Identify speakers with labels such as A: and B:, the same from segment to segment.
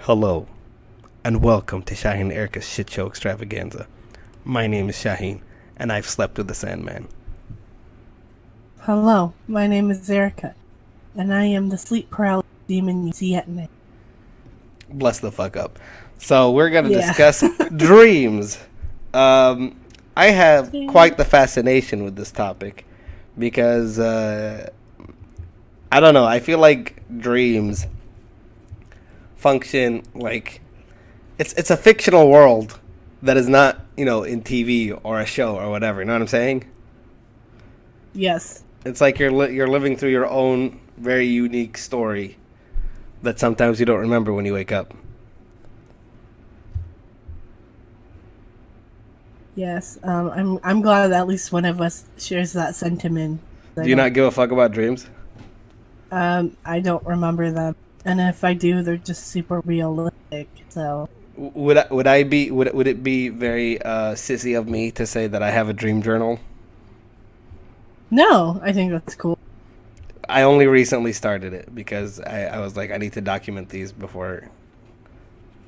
A: Hello, and welcome to Shaheen and Erica's Shitshow Extravaganza. My name is Shaheen, and I've slept with the Sandman.
B: Hello, my name is Erica, and I am the sleep paralysis demon you see at night.
A: Bless the fuck up. So we're gonna
B: Yeah.
A: discuss dreams. I have quite the fascination with this topic because I don't know. I feel like dreams function like it's a fictional world that is not in TV or a show or whatever. You know what I'm saying?
B: Yes.
A: It's like you're living through your own very unique story that sometimes you don't remember when you wake up.
B: Yes. I'm glad that at least one of us shares that sentiment.
A: Do you not give a fuck about dreams?
B: I don't remember them, and if I do, they're just super realistic. So.
A: Would it be very sissy of me to say that I have a dream journal?
B: No, I think that's cool.
A: I only recently started it because I was like, I need to document these before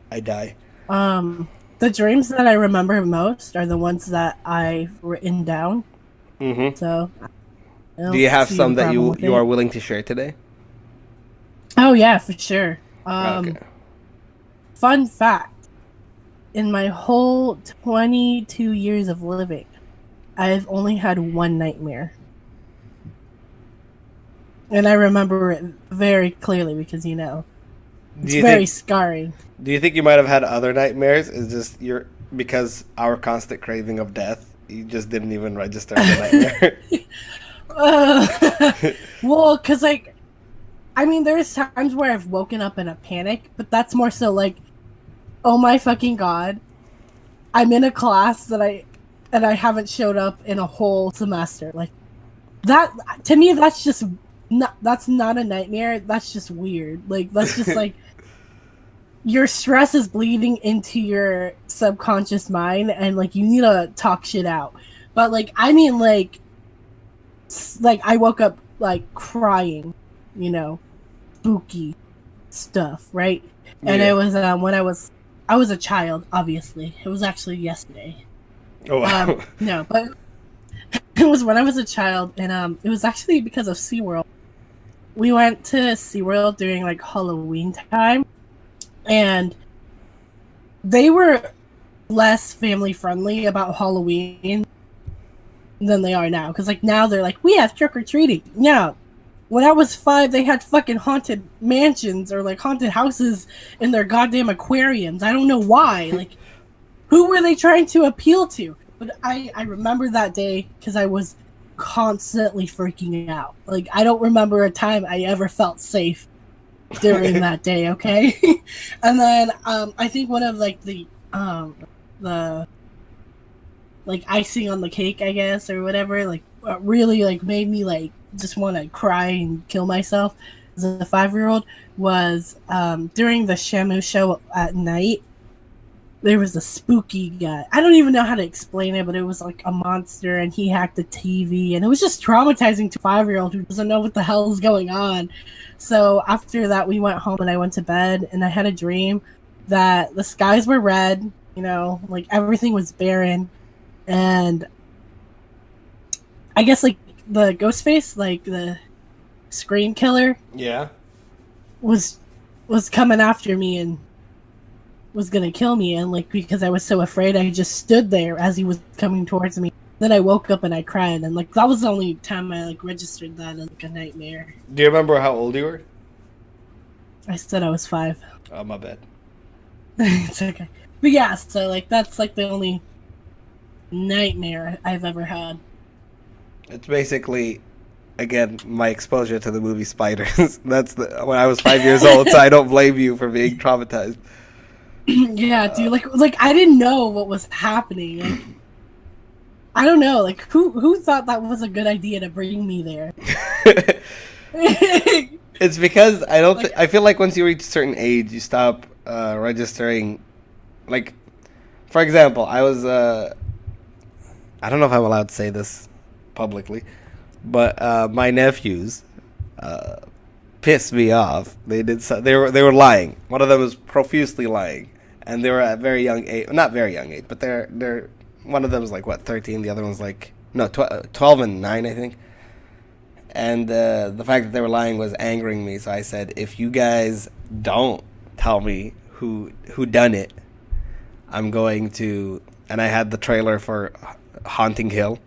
A: I die.
B: The dreams that I remember most are the ones that I've written down.
A: Mm-hmm.
B: So.
A: Do you have some that you are willing to share today?
B: Oh yeah, for sure.
A: Okay.
B: Fun fact. In my whole 22 years of living, I've only had one nightmare. And I remember it very clearly because, it's very scarring.
A: Do you think you might have had other nightmares? Is just because our constant craving of death, you just didn't even register the
B: nightmare? Well, because, there's times where I've woken up in a panic, but that's more so like, oh my fucking god, I'm in a class that I haven't showed up in a whole semester. Like, that, to me, that's not a nightmare. That's just weird. Like, that's just like, your stress is bleeding into your subconscious mind, and like, you need to talk shit out. But like, I woke up like crying, spooky stuff, right? And it was when I was a child, obviously. It was actually yesterday.
A: Oh, wow.
B: No, but it was when I was a child, and it was actually because of SeaWorld. We went to SeaWorld during like Halloween time, and they were less family friendly about Halloween than they are now. Because like now they're like, we have trick or treating. Yeah. When I was 5, they had fucking haunted mansions or like haunted houses in their goddamn aquariums. I don't know why. Like, who were they trying to appeal to? But I remember that day because I was constantly freaking out. Like, I don't remember a time I ever felt safe during that day, okay? And then I think one of like the like icing on the cake, I guess, or whatever, like really like made me like just want to cry and kill myself as a 5-year-old was during the Shamu show at night. There was a spooky guy. I don't even know how to explain it, but it was like a monster, and he hacked the TV, and it was just traumatizing to a 5-year-old who doesn't know what the hell is going on. So after that, we went home and I went to bed, and I had a dream that the skies were red, like everything was barren, and I guess like the ghost face, like the scream killer, was coming after me and was gonna kill me, and like because I was so afraid, I just stood there as he was coming towards me. Then I woke up and I cried, and like that was the only time I like registered that as like a nightmare.
A: Do you remember how old you were?
B: I said I was 5.
A: Oh, my bad.
B: It's okay. But yeah, so like that's like the only nightmare I've ever had.
A: It's basically, again, my exposure to the movie Spiders. That's when I was 5 years old, so I don't blame you for being traumatized.
B: Yeah, dude, like I didn't know what was happening. Like, I don't know, like who thought that was a good idea to bring me there?
A: It's because I feel like once you reach a certain age, you stop registering. Like, for example, I was I don't know if I'm allowed to say this publicly, but my nephews pissed me off. They were lying. One of them was profusely lying, and they were at a very young age. Not very young age, but they're one of them was like what 13. The other one's like no 12 and 9, I think. And the fact that they were lying was angering me. So I said, if you guys don't tell me who done it, I'm going to. And I had the trailer for Haunting Hill,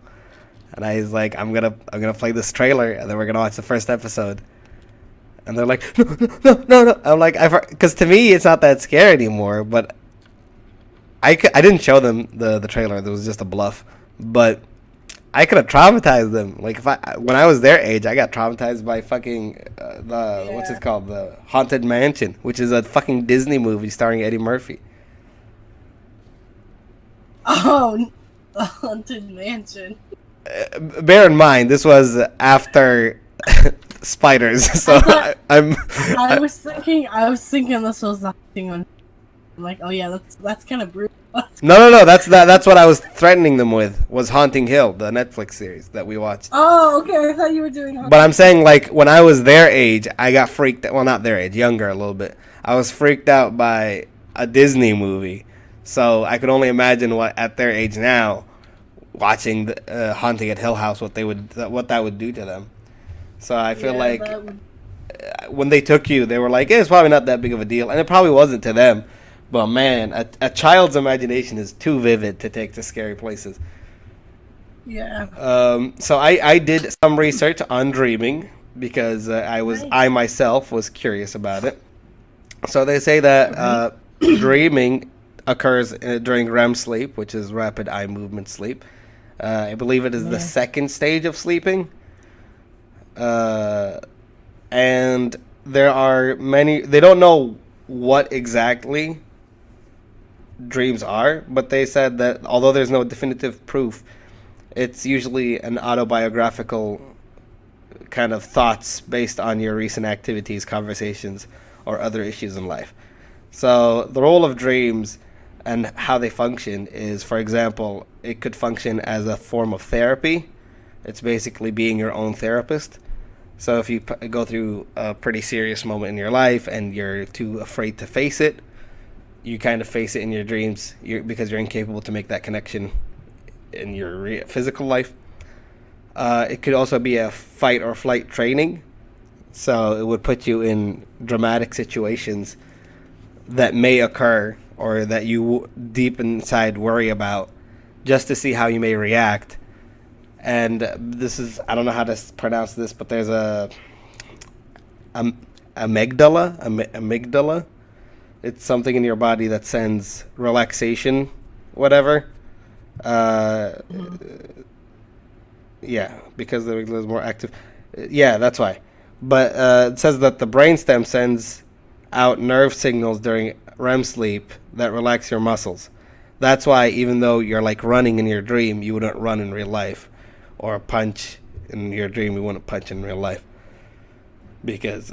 A: and I was like, I'm gonna play this trailer, and then we're gonna watch the first episode. And they're like, no. I'm like, because to me it's not that scary anymore. But I didn't show them the trailer. It was just a bluff. But I could have traumatized them. Like when I was their age, I got traumatized by fucking what's it called, the Haunted Mansion, which is a fucking Disney movie starring Eddie Murphy.
B: Oh, the Haunted Mansion.
A: Bear in mind, this was after spiders, so
B: I was thinking this was the thing on. I'm like, oh yeah, that's kind of brutal.
A: No. That's what I was threatening them with, was Haunting Hill, the Netflix series that we watched.
B: Oh, okay. I thought you were doing.
A: But I'm saying, like, when I was their age, I got freaked. Well, not their age, younger a little bit. I was freaked out by a Disney movie, so I could only imagine what at their age now, watching the, Haunting at Hill House, what that would do to them. So I feel like when they took you, they were like, it's probably not that big of a deal, and it probably wasn't to them. But man, a child's imagination is too vivid to take to scary places.
B: Yeah.
A: So I did some research on dreaming because I myself was curious about it. So they say that dreaming occurs during REM sleep, which is rapid eye movement sleep. I believe it is the second stage of sleeping. And there are many. They don't know what exactly dreams are, but they said that although there's no definitive proof, it's usually an autobiographical kind of thoughts based on your recent activities, conversations, or other issues in life. So the role of dreams and how they function is, for example, it could function as a form of therapy. It's basically being your own therapist. So if you go through a pretty serious moment in your life and you're too afraid to face it, you kind of face it in your dreams because you're incapable to make that connection in your physical life. It could also be a fight or flight training. So it would put you in dramatic situations that may occur or that you deep inside worry about, just to see how you may react. And this is, I don't know how to pronounce this, but there's amygdala. It's something in your body that sends relaxation, whatever. Yeah, because the amygdala is more active. Yeah, that's why. But it says that the brainstem sends out nerve signals during REM sleep that relax your muscles. That's why even though you're like running in your dream, you wouldn't run in real life. Or punch in your dream, you wouldn't punch in real life. Because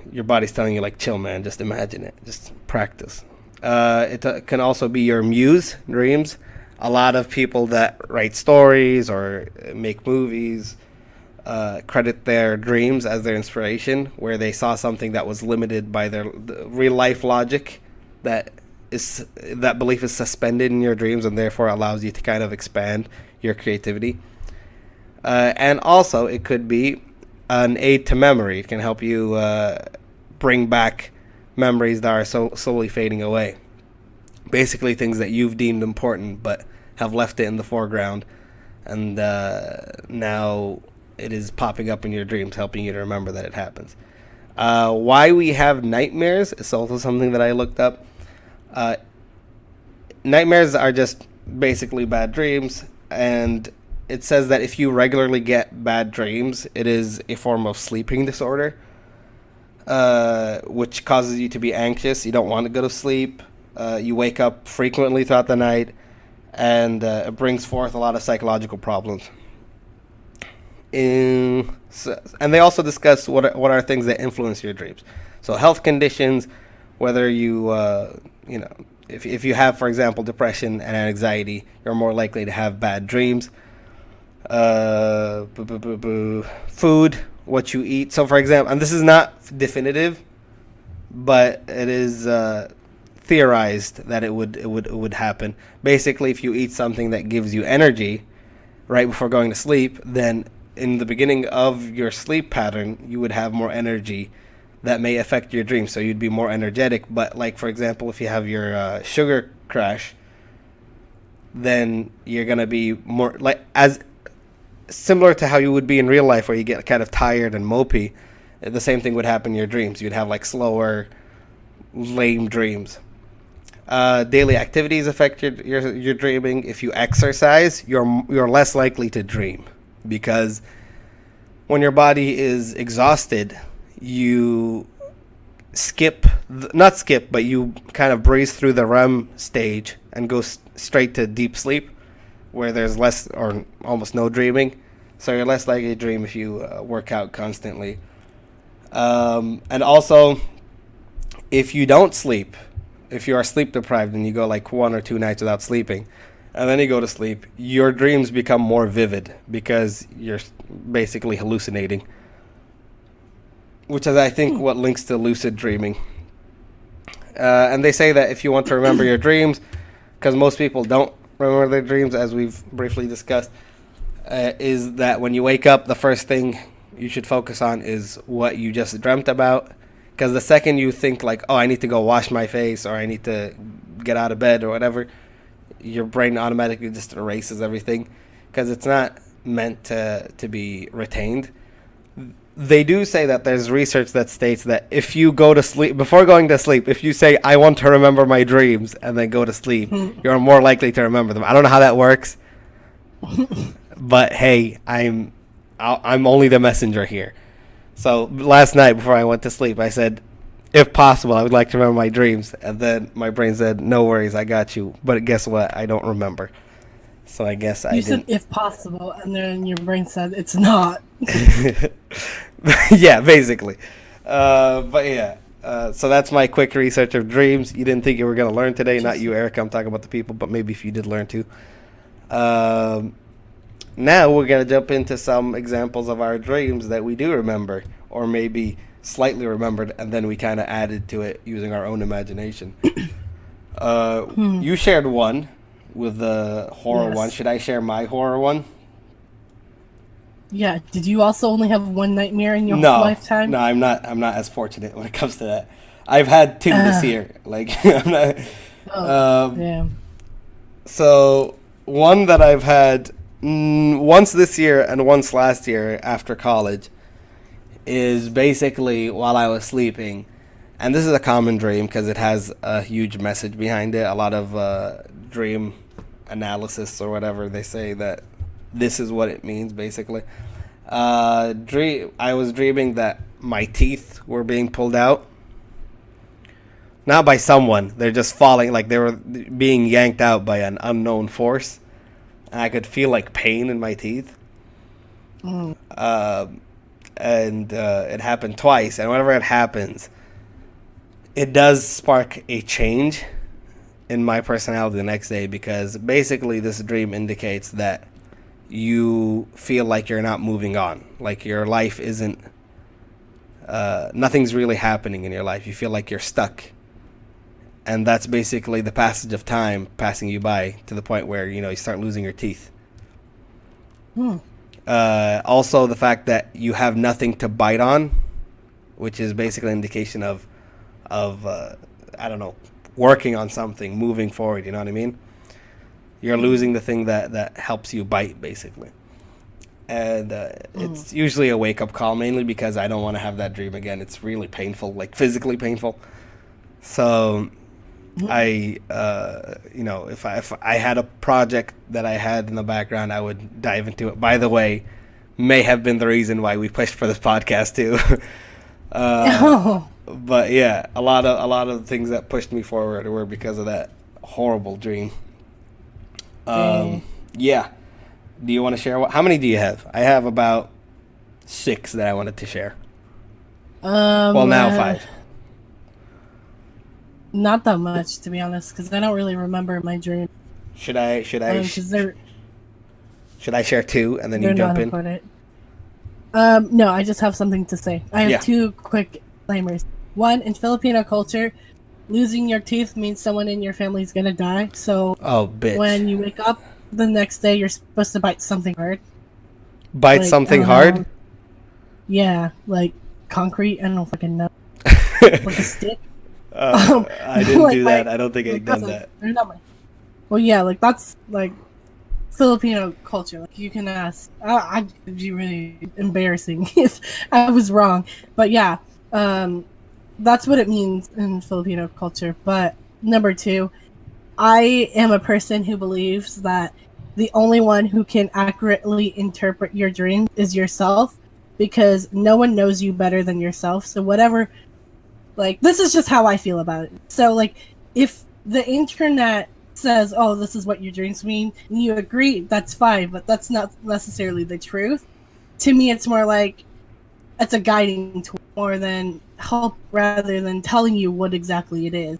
A: your body's telling you, like, chill, man, just imagine it. Just practice. It can also be your muse dreams. A lot of people that write stories or make movies credit their dreams as their inspiration, where they saw something that was limited by their real life logic, that belief is suspended in your dreams and therefore allows you to kind of expand your creativity. And also, it could be an aid to memory. It can help you bring back memories that are slowly fading away. Basically, things that you've deemed important but have left it in the foreground, and now it is popping up in your dreams, helping you to remember that it happens. Why we have nightmares is also something that I looked up. Nightmares are just basically bad dreams, and it says that if you regularly get bad dreams, it is a form of sleeping disorder, which causes you to be anxious. You don't want to go to sleep. You wake up frequently throughout the night, and it brings forth a lot of psychological problems. And they also discuss what are things that influence your dreams. So health conditions, whether you, if you have, for example, depression and anxiety, you're more likely to have bad dreams. Food, what you eat. So, for example, and this is not definitive, but it is theorized that it would happen. Basically, if you eat something that gives you energy right before going to sleep, then in the beginning of your sleep pattern, you would have more energy that may affect your dreams. So you'd be more energetic. But like, for example, if you have your sugar crash, then you're gonna be more like as similar to how you would be in real life, where you get kind of tired and mopey. The same thing would happen in your dreams. You'd have like slower, lame dreams. Daily activities affect your dreaming. If you exercise, you're less likely to dream, because when your body is exhausted, you not skip, but you kind of breeze through the REM stage and go straight to deep sleep, where there's less or almost no dreaming. So you're less likely to dream if you work out constantly. And also, if you don't sleep, if you are sleep deprived and you go like 1 or 2 nights without sleeping, and then you go to sleep, your dreams become more vivid because you're basically hallucinating, which is, I think, what links to lucid dreaming. And they say that if you want to remember your dreams, because most people don't remember their dreams, as we've briefly discussed, is that when you wake up, the first thing you should focus on is what you just dreamt about. Because the second you think like, oh, I need to go wash my face, or I need to get out of bed or whatever, your brain automatically just erases everything, because it's not meant to be retained. They do say that there's research that states that if you go to sleep, before going to sleep, if you say, I want to remember my dreams, and then go to sleep, you're more likely to remember them. I don't know how that works, but hey, I'm only the messenger here. So last night before I went to sleep, I said, if possible, I would like to remember my dreams. And then my brain said, no worries, I got you. But guess what? I don't remember. So I guess I didn't.
B: You said if possible, and then your brain said it's not.
A: Yeah, basically. But yeah. So that's my quick research of dreams. You didn't think you were going to learn today. Not you, Eric. I'm talking about the people, but maybe if you did learn too. Now we're going to jump into some examples of our dreams that we do remember, or maybe slightly remembered, and then we kind of added to it using our own imagination. You shared one with the horror one. Should I share my horror one?
B: Yeah. Did you also only have one nightmare in your lifetime?
A: No, I'm not as fortunate when it comes to that. I've had 2 this year. Like, I'm not.
B: Yeah.
A: So one that I've had once this year and once last year after college is basically while I was sleeping, and this is a common dream because it has a huge message behind it. A lot of dream analysis or whatever, they say that this is what it means basically. I was dreaming that my teeth were being pulled out, not by someone. They're just falling, like they were being yanked out by an unknown force. And I could feel like pain in my teeth. And it happened twice. And whenever it happens, it does spark a change in my personality the next day, because basically this dream indicates that you feel like you're not moving on. Like your life isn't, nothing's really happening in your life. You feel like you're stuck. And that's basically the passage of time passing you by to the point where, you start losing your teeth. Also, the fact that you have nothing to bite on, which is basically an indication of I don't know, working on something, moving forward, you know what I mean? You're losing the thing that helps you bite, basically. And it's usually a wake-up call, mainly because I don't want to have that dream again. It's really painful, like physically painful. So I, if I had a project that I had in the background, I would dive into it. By the way, may have been the reason why we pushed for this podcast too. But yeah, a lot of the things that pushed me forward were because of that horrible dream. Yeah. Do you want to share? How many do you have? I have about 6 that I wanted to share. Well, now 5.
B: Not that much, to be honest, because I don't really remember my dream.
A: Should I share 2 and then you jump in?
B: No, I just have something to say. I have
A: Yeah.
B: two quick disclaimers. One, in Filipino culture, losing your teeth means someone in your family is gonna die. So
A: Oh, bitch.
B: when you wake up the next day, you're supposed to bite something hard.
A: Bite
B: Like, I
A: something
B: don't
A: hard?
B: know. Yeah, like concrete. I don't fucking know. Like a stick.
A: I didn't
B: Like
A: do that.
B: my,
A: I don't think
B: my
A: I've done
B: cousin.
A: that.
B: Or not my. Well, yeah, like that's like Filipino culture. Like you can ask. I'd be really embarrassing if I was wrong. But yeah, um, that's what it means in Filipino culture. But number two, I am a person who believes that the only one who can accurately interpret your dream is yourself, because no one knows you better than yourself. So whatever, like, this is just how I feel about it. So like, if the internet says, "Oh, this is what your dreams mean," and you agree, that's fine, but that's not necessarily the truth. To me, it's more like it's a guiding tool more than help, rather than telling you what exactly it is.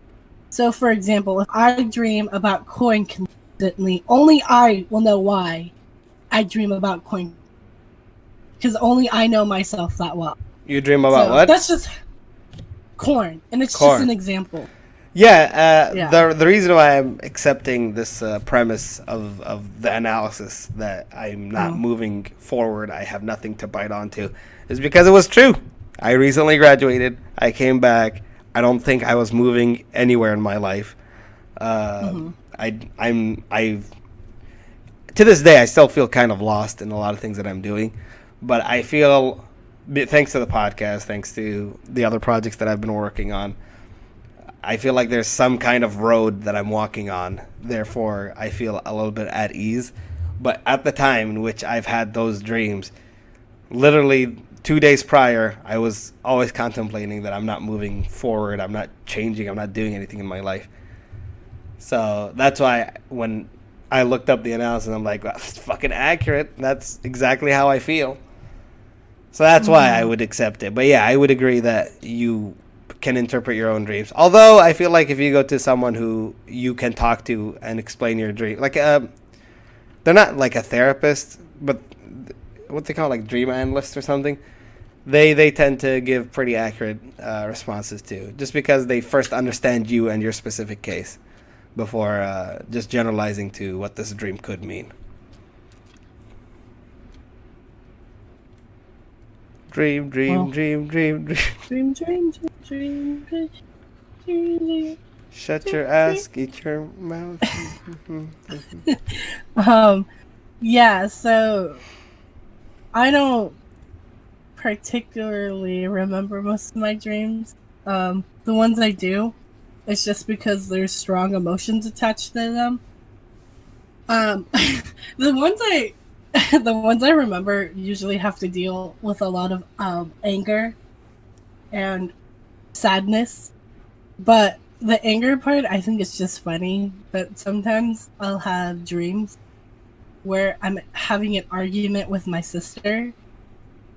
B: So, for example, if I dream about coin consistently, only I will know why I dream about coin, because only I know myself that well.
A: You dream about
B: So
A: what?
B: that's just corn, and it's just
A: Corn.
B: an example.
A: Yeah,
B: Yeah.
A: the reason why I'm accepting this premise of the analysis that I'm not
B: Oh.
A: moving forward, I have nothing to bite onto, is because it was true. I recently graduated. I came back. I don't think I was moving anywhere in my life.
B: Mm-hmm.
A: I've to this day I still feel kind of lost in a lot of things that I'm doing, but I feel thanks to the podcast, thanks to the other projects that I've been working on, I feel like there's some kind of road that I'm walking on. Therefore, I feel a little bit at ease. But at the time in which I've had those dreams, literally 2 days prior, I was always contemplating that I'm not moving forward, I'm not changing, I'm not doing anything in my life. So that's why when I looked up the analysis, I'm like, well, it's fucking accurate. That's exactly how I feel. So that's why I
B: Mm-hmm.
A: would accept it. But yeah, I would agree that you can interpret your own dreams. Although I feel like if you go to someone who you can talk to and explain your dream, like they're not like a therapist, but what they call like dream analysts or something. They tend to give pretty accurate responses too, just because they first understand you and your specific case before just generalizing to what this dream could mean. Dream, dream,
B: Well,
A: dream, dream, dream.
B: dream, dream, dream, dream, dream, dream, dream,
A: Shut
B: dream,
A: your
B: dream.
A: ass, eat your mouth.
B: Um, yeah. So I don't particularly remember most of my dreams. The ones I do, it's just because there's strong emotions attached to them. Um, the ones I, the ones I remember usually have to deal with a lot of anger and sadness. But the anger part, I think it's just funny. But sometimes I'll have dreams where I'm having an argument with my sister,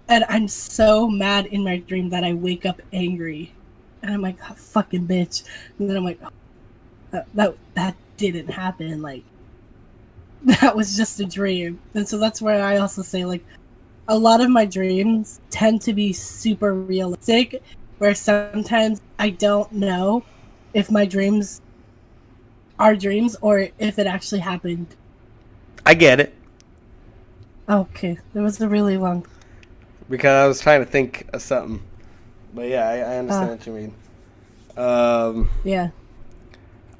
B: and I'm so mad in my dream that I wake up angry, and I'm like, oh, "Fucking bitch!" And then I'm like, oh, "That didn't happen. Like that was just a dream." And so that's where I also say, like, a lot of my dreams tend to be super realistic, where sometimes I don't know if my dreams are dreams or if it actually happened.
A: I get it
B: Okay, there was a really long.
A: because I was trying to think of something, but yeah, I understand what you mean.
B: Yeah.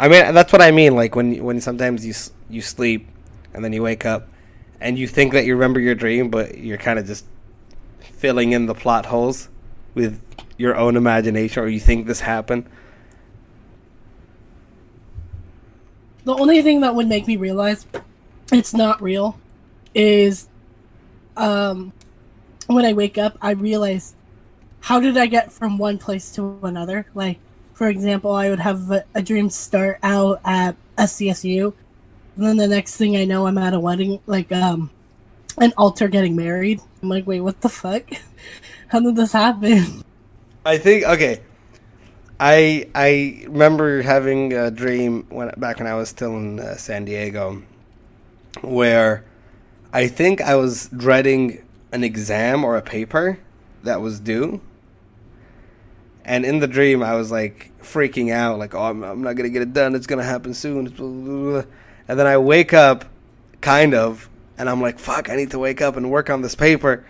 A: I mean that's what I mean. Like when sometimes you sleep and then you wake up and you think that you remember your dream, but you're kind of just filling in the plot holes with your own imagination, or you think this happened.
B: The only thing that would make me realize it's not real is um when I wake up, I realize, how did I get from one place to another? Like, for example, I would have a dream start out at SCSU, and then the next thing I know, I'm at a wedding, like an altar getting married. I'm like, wait, what the fuck? How did this happen?
A: I think okay. I remember having a dream back when I was still in San Diego, where I think I was dreading an exam or a paper that was due. And in the dream, I was like freaking out, like, oh, I'm not going to get it done. It's going to happen soon. Blah, blah, blah. And then I wake up, kind of, and I'm like, fuck, I need to wake up and work on this paper.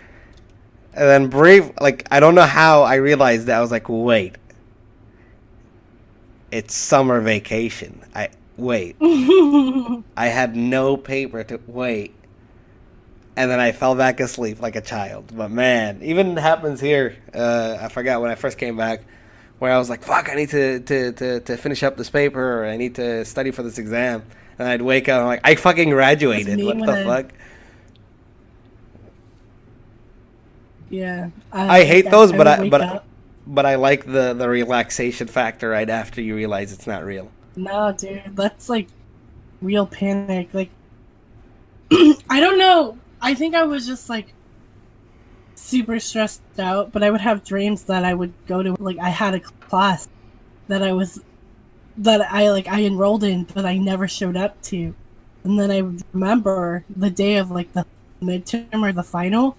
A: And then I don't know how I realized that. I was like, wait, it's summer vacation. Wait. I had no paper to wait. And then I fell back asleep like a child. But man, even happens here. I forgot when I first came back, where I was like, fuck, I need to finish up this paper, or I need to study for this exam. And I'd wake up and I'm like, I fucking graduated. What the fuck?
B: Yeah.
A: I hate those, but I like the relaxation factor right after you realize it's not real.
B: No, dude, that's like real panic. Like, I don't know. I think I was just like super stressed out, but I would have dreams that I would go to, like, I had a class that I enrolled in, but I never showed up to. And then I remember the day of like the midterm or the final,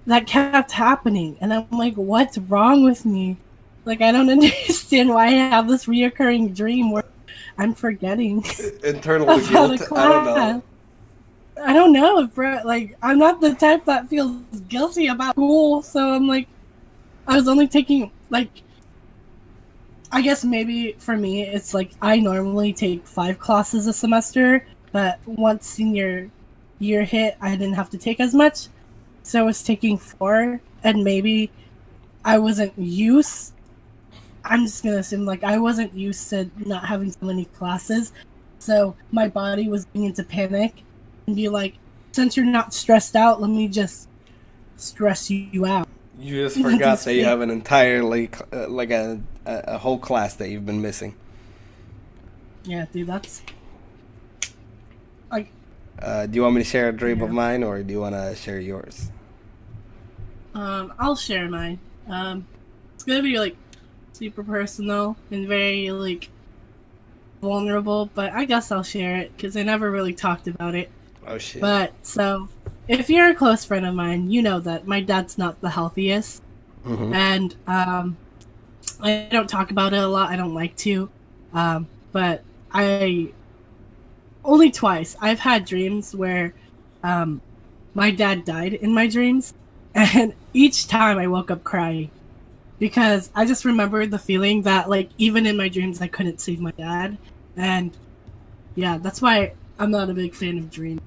B: that kept happening. And I'm like, what's wrong with me? Like, I don't understand why I have this reoccurring dream where I'm forgetting
A: internal
B: about
A: guilt.
B: a class. I don't know, bro. Like, I'm not the type that feels guilty about school, so I'm like, I was only taking, like, I guess maybe for me, it's like I normally take 5 classes a semester, but once senior year hit, I didn't have to take as much, so I was taking 4, and maybe I wasn't used. I'm just gonna assume, like, I wasn't used to not having so many classes, so my body was going into panic and be like, since you're not stressed out, let me just stress you out.
A: You just forgot that you have an entirely, like a whole class that you've been missing.
B: Yeah, dude, that's like.
A: Do you want me to share a dream of mine, or do you want to share yours?
B: I'll share mine. It's gonna be like super personal and very like vulnerable, but I guess I'll share it because I never really talked about it.
A: Oh shit.
B: But so, if you're a close friend of mine, you know that my dad's not the healthiest, and I don't talk about it a lot. I don't like to, but I only twice I've had dreams where my dad died in my dreams, and each time I woke up crying because I just remembered the feeling that, like, even in my dreams I couldn't save my dad, and yeah, that's why I'm not a big fan of dreams.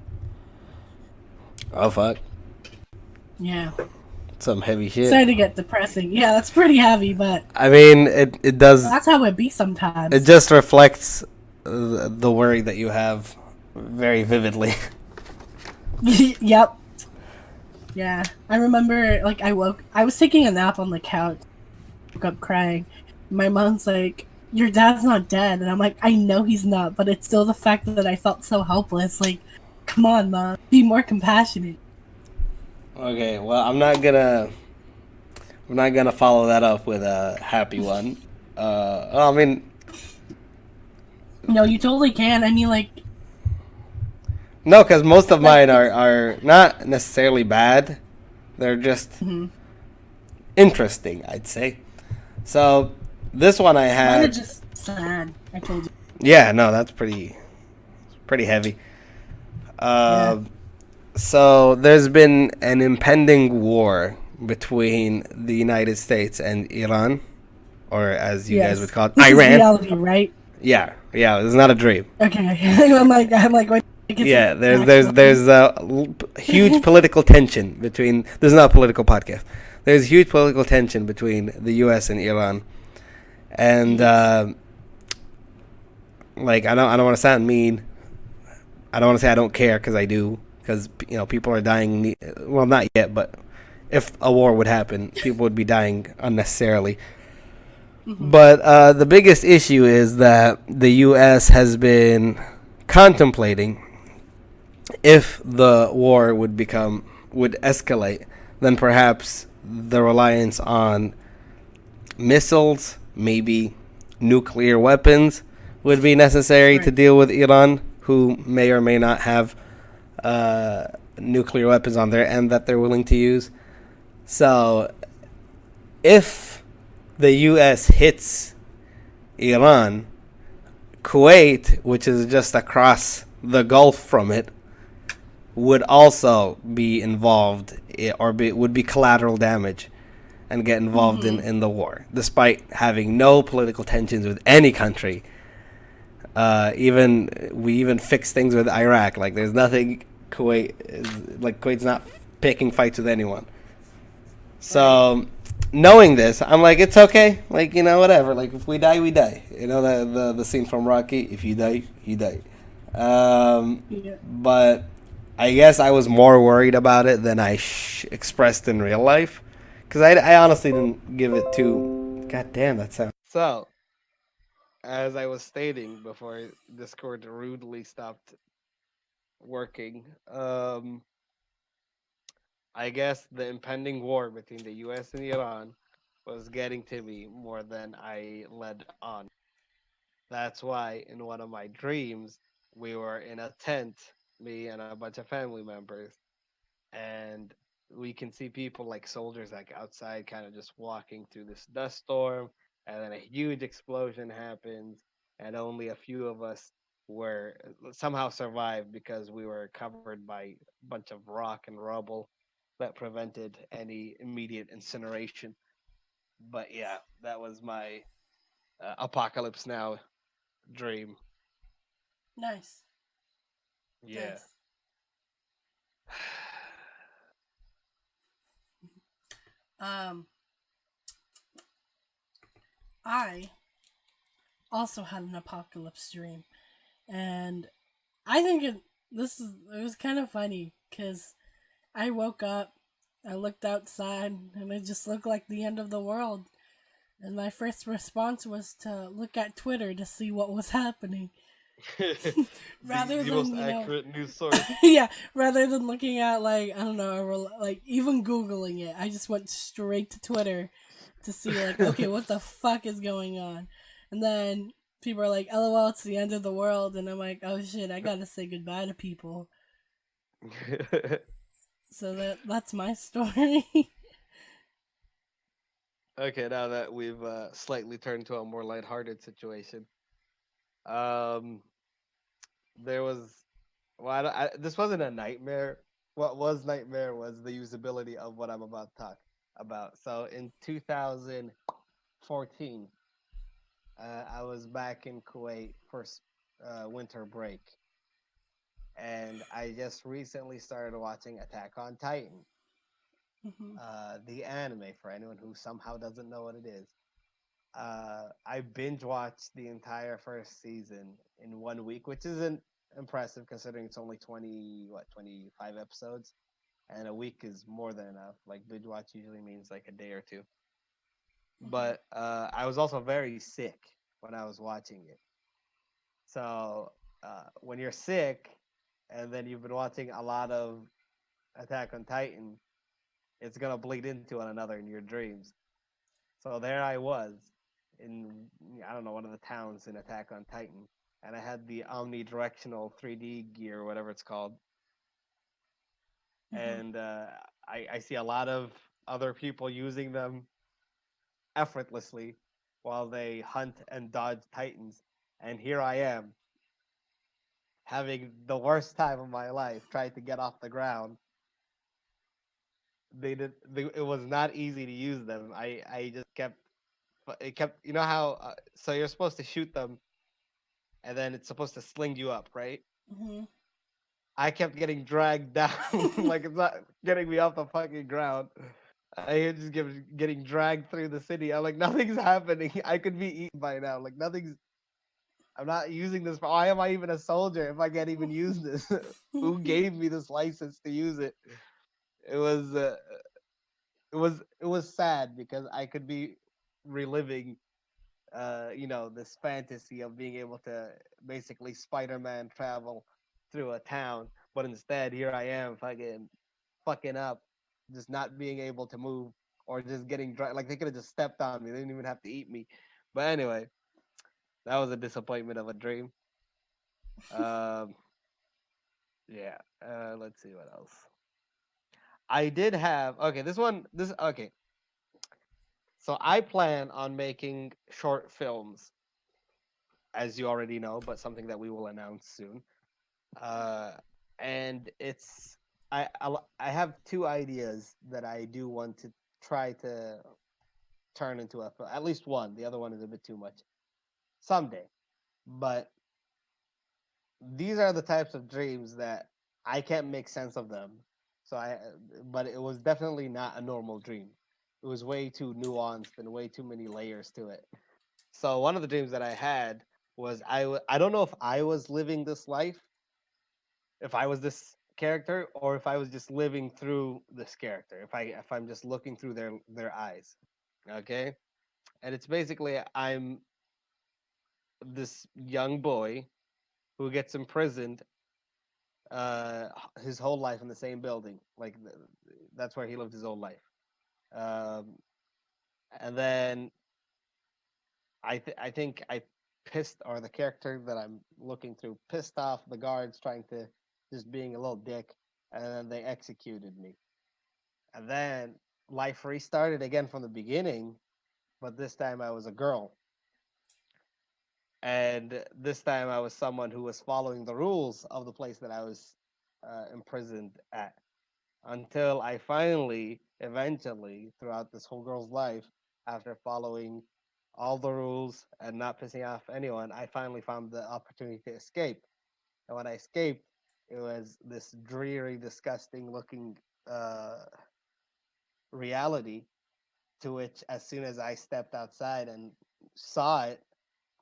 A: Oh fuck.
B: Yeah.
A: Some heavy shit.
B: Starting to get depressing. Yeah, that's pretty heavy, but
A: I mean, it does.
B: That's how it be sometimes.
A: It just reflects the worry that you have very vividly.
B: Yep. Yeah, I remember, like, I was taking a nap on the couch, woke up crying. My mom's like, your dad's not dead, and I'm like, I know he's not, but it's still the fact that I felt so helpless. Like, come on, Mom, be more compassionate.
A: Okay, well, I'm not gonna follow that up with a happy one. I mean,
B: no, you totally can. I mean, like,
A: no, because most of mine are not necessarily bad. They're just interesting, I'd say. So this one I had.
B: Mine are just sad. I told you.
A: Yeah, no, that's pretty heavy. So there's been an impending war between the United States and Iran, or as you guys would call it,
B: this
A: Iran.
B: Is reality, right?
A: Yeah, it's not a dream.
B: Okay, I'm like, what?
A: Yeah, there's a huge political tension between. This is not a political podcast. There's huge political tension between the U.S. and Iran, and like I don't want to sound mean. I don't want to say I don't care, because I do. Because people are dying. Well, not yet, but if a war would happen, people would be dying unnecessarily. But the biggest issue is that the U.S. has been contemplating, if the war would escalate, then perhaps the reliance on missiles, maybe nuclear weapons, would be necessary to deal with Iran, who may or may not have nuclear weapons on their end that they're willing to use. So if the U.S. hits Iran, Kuwait, which is just across the Gulf from it, would also be involved would be collateral damage and get involved
B: Mm-hmm.
A: in the war, despite having no political tensions with any country. Even we even fixed things with Iraq. Like there's nothing Kuwait's not picking fights with anyone.
B: Right.
A: So knowing this, I'm like, it's okay. Like whatever. Like if we die, we die. The scene from Rocky. If you die, you die.
B: Yeah.
A: But I guess I was more worried about it than I expressed in real life, because I honestly didn't give it too. God damn that sound. So as I was stating before Discord rudely stopped working, I guess the impending war between the U.S. and Iran was getting to me more than I led on. That's why in one of my dreams, we were in a tent, me and a bunch of family members, and we can see people like soldiers like outside kind of just walking through this dust storm, and then a huge explosion happens, and only a few of us were somehow survived because we were covered by a bunch of rock and rubble that prevented any immediate incineration. But yeah, that was my apocalypse now dream.
B: Nice.
A: Yeah.
B: Nice. Um, I also had an apocalypse dream, and I think it was kind of funny because I woke up, I looked outside, and it just looked like the end of the world. And my first response was to look at Twitter to see what was happening, rather
A: The most
B: than
A: accurate news source.
B: yeah, rather than looking at like I don't know, like even googling it. I just went straight to Twitter to see like okay, what the fuck is going on, and then people are like, "LOL, it's the end of the world," and I'm like, "Oh shit, I gotta say goodbye to people." So that's my story.
A: Okay, now that we've slightly turned to a more lighthearted situation, um, there was well, this wasn't a nightmare. What was nightmare was the usability of what I'm about to talk about. So in 2014, I was back in Kuwait for winter break, and I just recently started watching Attack on Titan,
B: Hmm.
A: the anime. For anyone who somehow doesn't know what it is, I binge watched the entire first season in 1 week, which isn't impressive considering it's only 25 episodes, and a week is more than enough. Like binge watch usually means like a day or two.
B: Hmm.
A: But I was also very sick when I was watching it. So when you're sick, and then you've been watching a lot of Attack on Titan, it's gonna bleed into one another in your dreams. So there I was in I don't know one of the towns in Attack on Titan, and I had the omnidirectional 3D gear, or whatever it's called,
B: Hmm.
A: and I see a lot of other people using them effortlessly while they hunt and dodge titans, and here I am having the worst time of my life trying to get off the ground. It was not easy to use them. I just kept it kept you know how so you're supposed to shoot them and then it's supposed to sling you up, right?
B: Hmm.
A: I kept getting dragged down, like it's not getting me off the fucking ground. I just getting dragged through the city. I'm like, nothing's happening. I could be eaten by now. Like nothing's. I'm not using this. Why am I even a soldier if I can't even use this? Who gave me this license to use it? It was. It was sad because I could be reliving this fantasy of being able to basically Spider-Man travel through a town, but instead here I am fucking up, just not being able to move or just getting dry. Like they could have just stepped on me. They didn't even have to eat me. But anyway, that was a disappointment of a dream. Um, yeah. Let's see what else. I did have okay. This okay. So I plan on making short films, as you already know, but something that we will announce soon. Uh, and it's I have two ideas that I do want to try to turn into a film. At least one. The other one is a bit too much. Someday, but these are the types of dreams that I can't make sense of them. So but it was definitely not a normal dream. It was way too nuanced and way too many layers to it. So one of the dreams that I had was I don't know if I was living this life, if I was this character, or if I was just living through this character. If I'm just looking through their eyes, okay. And it's basically I'm this young boy who gets imprisoned uh his whole life in the same building. That's where he lived his whole life. Um, and then I think I pissed, or the character that I'm looking through pissed off the guards, trying to just being a little dick, and then they executed me. And then life restarted again from the beginning, but this time I was a girl, and this time I was someone who was following the rules of the place that I was imprisoned at. Until I finally, eventually, throughout this whole girl's life, after following all the rules and not pissing off anyone, I finally found the opportunity to escape. And when I escaped, it was this dreary, disgusting looking reality to which, as soon as I stepped outside and saw it,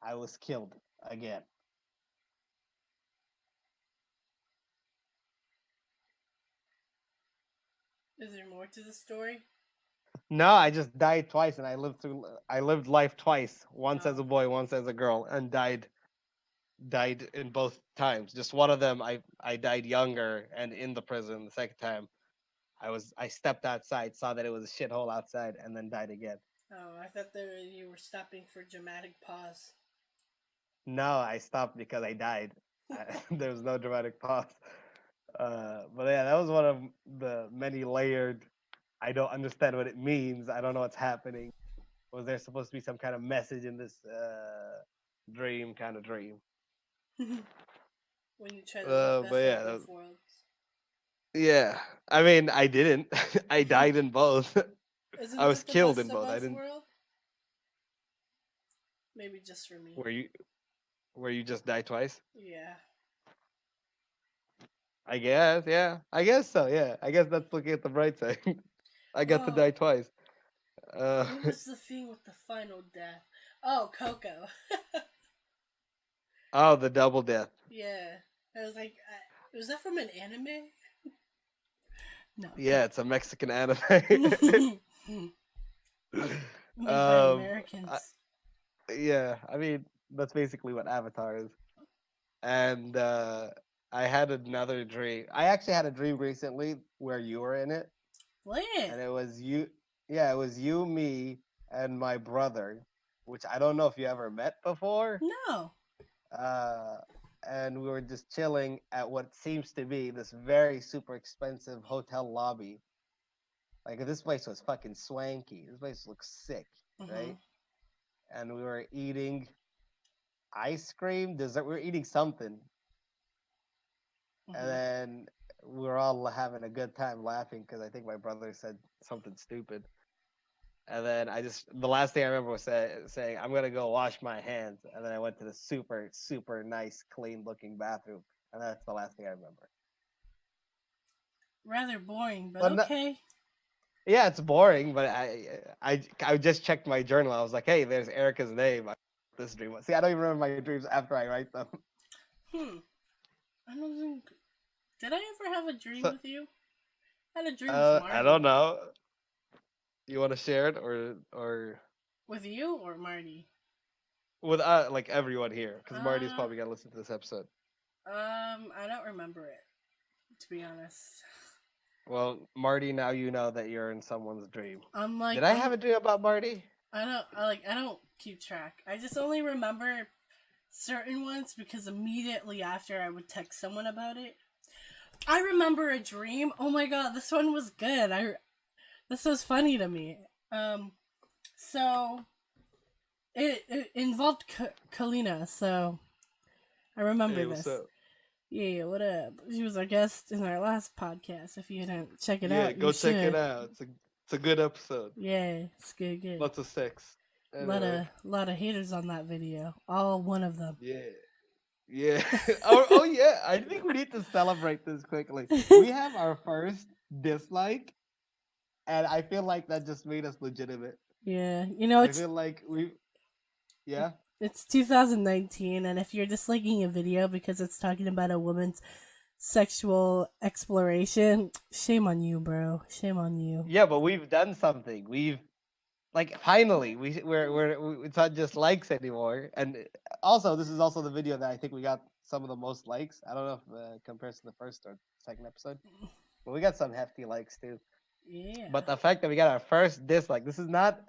A: I was killed again.
B: Is there more to the story?
A: No, I just died twice, and I lived life twice, once as
B: Oh.
A: a boy, once as a girl, and died in both times. Just one of them, I died younger and in the prison. The second time, I stepped outside, saw that it was a shithole outside, and then died again.
B: Oh, I thought that you were stopping for dramatic pause.
A: No, I stopped because I died. There was no dramatic pause. But yeah, that was one of the many layered. I don't understand what it means. I don't know what's happening. Was there supposed to be some kind of message in this dream? Kind of dream.
B: When you try to make the
A: But
B: best out of
A: yeah,
B: both worlds.
A: yeah. I mean, I didn't. I died in both. I
B: Isn't
A: was
B: it the
A: killed
B: best
A: in
B: of
A: both. I
B: both
A: didn't.
B: worlds? Maybe just for me.
A: Where you where you just die twice?
B: Yeah.
A: I guess. Yeah. I guess so. Yeah. I guess that's looking at the bright side. I got to die
B: Oh,
A: twice. Uh,
B: what was the thing with the final death? Oh, Coco.
A: oh, the double death.
B: Yeah. I was like, was that from an anime? No,
A: Yeah, it's a Mexican anime.
B: okay. Made by
A: um, I,
B: Americans.
A: yeah. I mean, that's basically what Avatar is. And I had another dream. I actually had a dream recently where you were in it,
B: Lit.
A: and it was you. Yeah, it was you, me, and my brother, which I don't know if you ever met before.
B: No.
A: Uh, and we were just chilling at what seems to be this very super expensive hotel lobby. Like this place was fucking swanky. This place looks sick,
B: Mm-hmm.
A: right? And we were eating ice cream, dessert. We were eating something, and
B: Mm-hmm.
A: then we were all having a good time laughing because I think my brother said something stupid. And then the last thing I remember was saying, I'm going to go wash my hands. And then I went to the super, super nice, clean looking bathroom. And that's the last thing I remember.
B: Rather boring, but
A: But no,
B: okay.
A: yeah, it's boring, but I just checked my journal. I was like, hey, there's Erica's name. This dream. See, I don't even remember my dreams after I write them.
B: Hmm. I don't think. Did I ever have a dream
A: So,
B: with you? I had a dream with
A: I don't
B: Marty.
A: know. You want to share it or
B: With you or Marty?
A: with like everyone here? Because Marty's
B: Uh,
A: probably gonna listen to this episode.
B: I don't remember it, to be honest.
A: Well, Marty, now you know that you're in someone's dream.
B: I'm
A: Did
B: like,
A: I have a dream about Marty?
B: I don't keep track. I just only remember certain ones because immediately after I would text someone about it. I remember a dream. Oh my god, this one was good. This was funny to me. So it involved Kalina. So I remember
C: Hey, what's
B: this.
C: up?
B: Yeah, what up? She was our guest in our last podcast. If you didn't check it
C: Yeah,
B: out, you
C: go check it
B: should.
C: out. It's a good episode.
B: Yeah, it's good, good.
C: Lots of sex.
B: Lot
C: Anyway,
B: of lot of haters on that video. All one of them.
C: yeah, yeah. Oh yeah. I think we need to celebrate this quickly. We have our first dislike, and I feel like that just made us legitimate.
B: Yeah,
C: I feel like yeah.
B: it's 2019, and if you're disliking a video because it's talking about a woman's sexual exploration, shame on you, bro. Shame on you.
C: Yeah, but we've done something. We've like finally it's not just likes anymore. And also, this is also the video that I think we got some of the most likes. I don't know if compares to the first or second episode, but we got some hefty likes too.
B: Yeah.
C: But the fact that we got our first dislike, this is not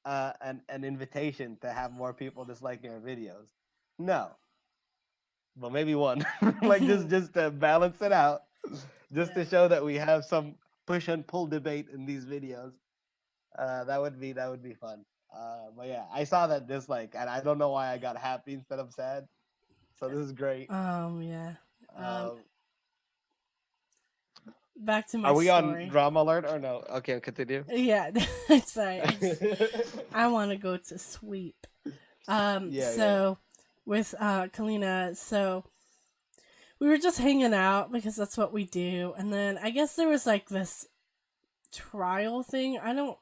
C: an invitation to have more people disliking our videos. No, but maybe one, like just to balance it out, just to
B: Yeah.
C: show that we have some push and pull debate in these videos. That would be fun. But yeah, I saw that dislike, and I don't know why I got happy instead of sad. So this is great.
B: Yeah. Um,
C: Um,
B: back to my
C: are we on
B: story.
C: drama alert or no? Okay, continue.
B: Yeah, sorry. I want to go to sweep.
C: Yeah.
B: So with Kalina, so we were just hanging out because that's what we do, and then I guess there was like this trial thing. I don't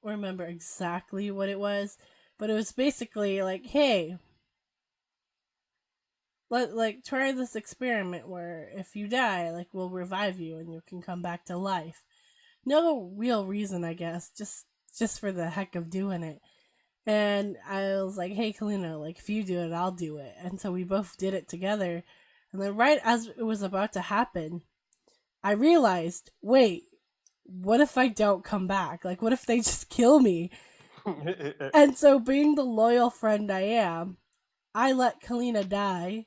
B: remember exactly what it was, but it was basically like, hey, like try this experiment where if you die, like we'll revive you and you can come back to life. No real reason, I guess, just for the heck of doing it. And I was like, hey, Kalina, like if you do it, I'll do it. And so we both did it together. And then right as it was about to happen, I realized, wait, what if I don't come back? Like, what if they just kill me?
C: Yeah.
B: And so, being the loyal friend I am, I let Kalina die,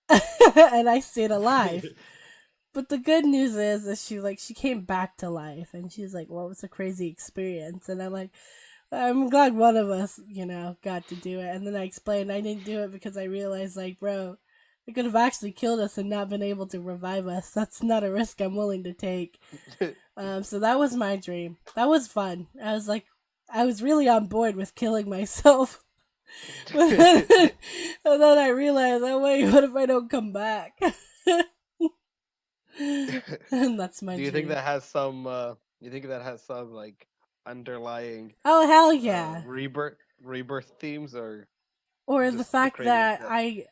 B: and I stayed alive. But the good news is she came back to life, and she's like, "Well, it was a crazy experience." And I'm like, I'm glad one of us, got to do it. And then I explained I didn't do it because I realized, like, bro, they could have actually killed us and not been able to revive us. That's not a risk I'm willing to take. So that was my dream. That was fun. I was really on board with killing myself. And then I realized, oh wait, what if I don't come back? And that's my
C: Do you think
B: dream.
C: that has some? You think that has some like underlying
B: Oh hell yeah!
C: rebirth themes, or
B: Or the
C: just the
B: fact
C: creator
B: that
C: itself?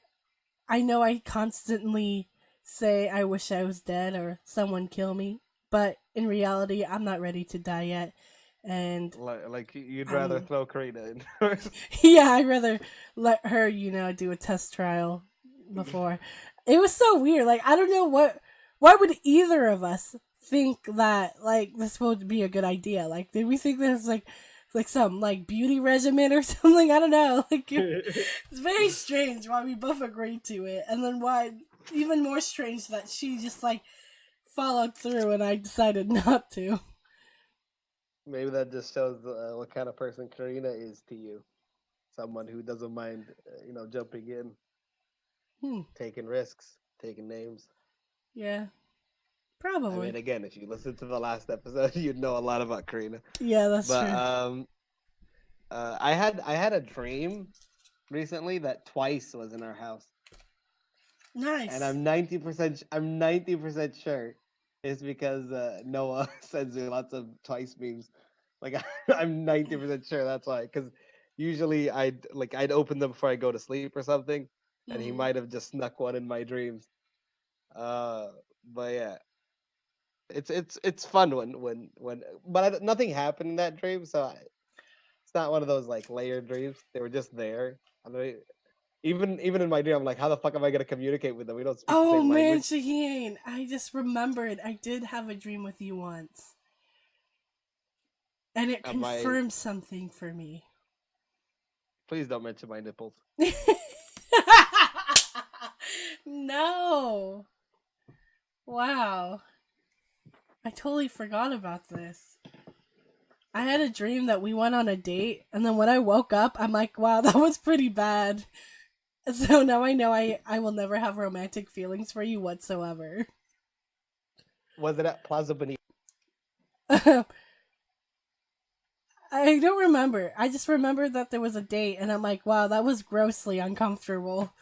B: I know I constantly say I wish I was dead or someone kill me, but in reality, I'm not ready to die yet, and
C: Like you'd rather
B: I'm
C: throw Karina in first.
B: yeah, I'd rather let her, do a test trial before. It was so weird. Like I don't know why would either of us think that like this would be a good idea? Like did we think this like some like beauty regimen or something? I don't know. Like it's very strange why we both agreed to it, and then why even more strange that she just like followed through and I decided not to.
C: Maybe that just shows what kind of person Karina is to you. Someone who doesn't mind, jumping in,
B: Hmm.
C: taking risks, taking names.
B: Yeah.
C: I mean,
B: Probably.
C: again, if you listen to the last episode, you'd know a lot about Karina.
B: Yeah, that's
C: But
B: true.
C: I had a dream recently that twice was in our house, and
B: Nice.
C: I'm 90% sure it's because Noah sends me lots of twice memes. Like I'm 90% sure that's why. Because usually I'd open them before I go to sleep or something, and he
B: Mm-hmm.
C: might have just snuck one in my dreams. Uh, but yeah, it's fun when but nothing happened in that dream, so it's not one of those like layered dreams. They were just there. I mean, even in my dream, I'm like, how the fuck am I gonna communicate with them? We don't speak the
B: Oh
C: same
B: man,
C: language.
B: Shaheen, I just remembered I did have a dream with you once, and it
C: Am I?
B: confirmed something for me.
C: Please don't mention my nipples.
B: No. Wow. I totally forgot about this. I had a dream that we went on a date, and then when I woke up, I'm like, wow, that was pretty bad. So now I know I will never have romantic feelings for you whatsoever.
C: Was it at Plaza Bonita?
B: I don't remember. I just remember that there was a date, and I'm like, wow, that was grossly uncomfortable.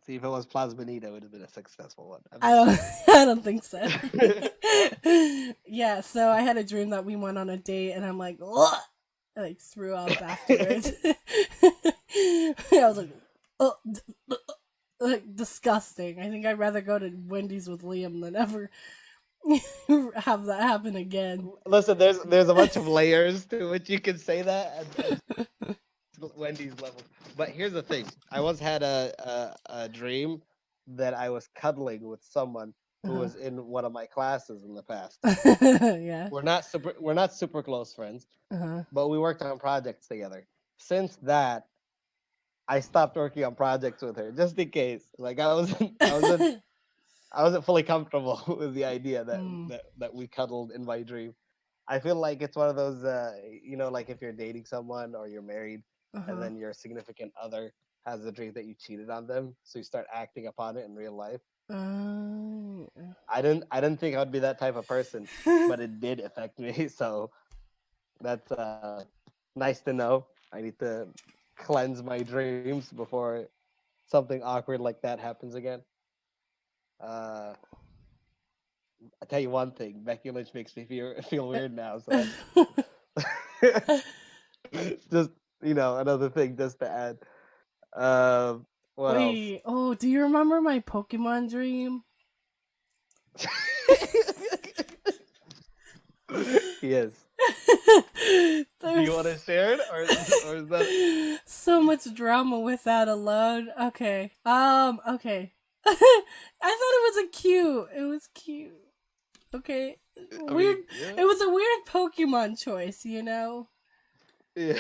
C: See, if it was Plaza Bonita, it would have been a successful one. I'm
B: I
C: just
B: don't,
C: kidding.
B: I don't think so. Yeah, so I had a dream that we went on a date, and I'm like, ugh! I like threw up afterwards. I was like, oh, like disgusting. I think I'd rather go to Wendy's with Liam than ever have that happen again.
C: Listen, there's a bunch of layers to which you can say that at Wendy's level. But here's the thing: I once had a dream that I was cuddling with someone who
B: Uh-huh.
C: was in one of my classes in the past.
B: Yeah.
C: We're not super close friends,
B: Uh-huh.
C: but we worked on projects together. Since that, I stopped working on projects with her just in case. Like I wasn't fully comfortable with the idea that
B: Mm,
C: that we cuddled in my dream. I feel like it's one of those, like if you're dating someone or you're married, and
B: uh-huh.
C: then your significant other has a dream that you cheated on them, so you start acting upon it in real life.
B: Uh,
C: I didn't think I'd be that type of person, but it did affect me. So that's nice to know. I need to cleanse my dreams before something awkward like that happens again. Uh, I tell you one thing, Becky Lynch makes me feel weird now. So that's just another thing just to add. What else?
B: Wait, oh, do you remember my Pokemon dream?
C: Yes. Do you want to
B: There's
C: share it, or is that?
B: so much drama with that alone. Okay. Okay. I thought it was a cute. It was cute. Okay.
C: I
B: Weird.
C: mean, yeah,
B: It was a weird Pokemon choice, you know?
C: yeah.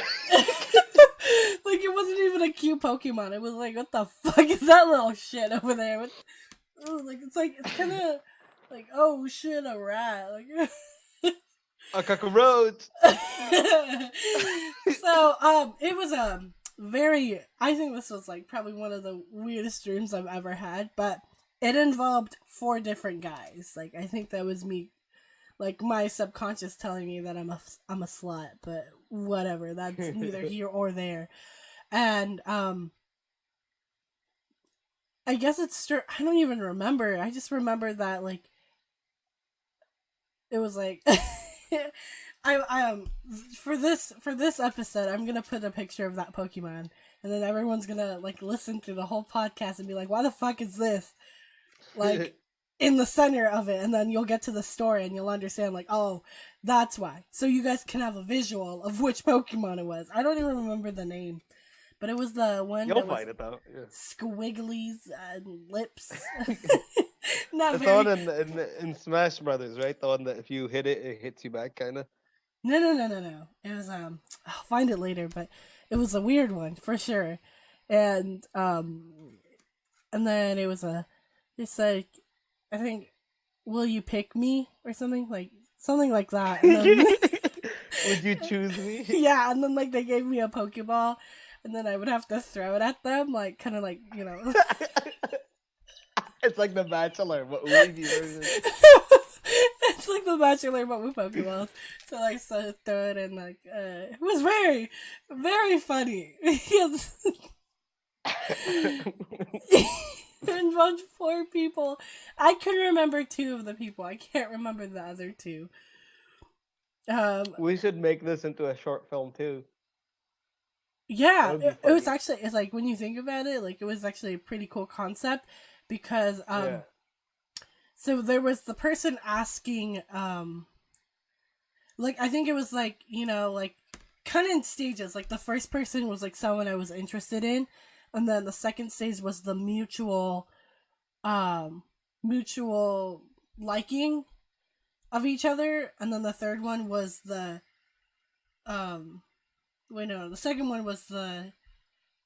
B: Like, it wasn't even a cute Pokemon. It was like, what the fuck is that little shit over there? It's kind of like, oh shit, a rat. Like,
C: A cockroach.
B: so it was very, I think this was like probably one of the weirdest dreams I've ever had, but it involved four different guys. Like, I think that was me, like my subconscious telling me that I'm a slut, but whatever, that's neither here or there. And I guess I don't even remember. I just remember that like it was like I for this episode I'm gonna put a picture of that Pokemon, and then everyone's gonna like listen through the whole podcast and be like, why the fuck is this like in the center of it? And then you'll get to the story and you'll understand like, oh, that's why. So you guys can have a visual of which Pokemon it was. I don't even remember the name, but it was the one
C: You'll
B: that was
C: find it though. Yeah.
B: squigglies and lips. Not
C: It's the one
B: very.
C: in Smash Brothers, right? The one that if you hit it, it hits you back, kind of.
B: No. It was I'll find it later, but it was a weird one for sure. And and then it's like, I think, will you pick me or something like that. And then
C: Would you choose me?
B: yeah, and then like they gave me a Pokeball, and then I would have to throw it at them, like kind of like, you know.
C: It's like The Bachelor, but wavy version.
B: It's like The Bachelor but with Pokeballs. So like, so throw it in, like it was very, very funny. Because it involved four people. I can remember two of the people. I can't remember the other two.
C: We should make this into a short film too. That
B: Yeah,
C: would be
B: it was
C: funny.
B: actually, it's like when you think about it, like it was actually a pretty cool concept because
C: Yeah.
B: so there was the person asking like, I think it was like, you know, like kind of in stages. Like the first person was like someone I was interested in, and then the second stage was the mutual liking of each other, and then the third one was the wait, no, the second one was the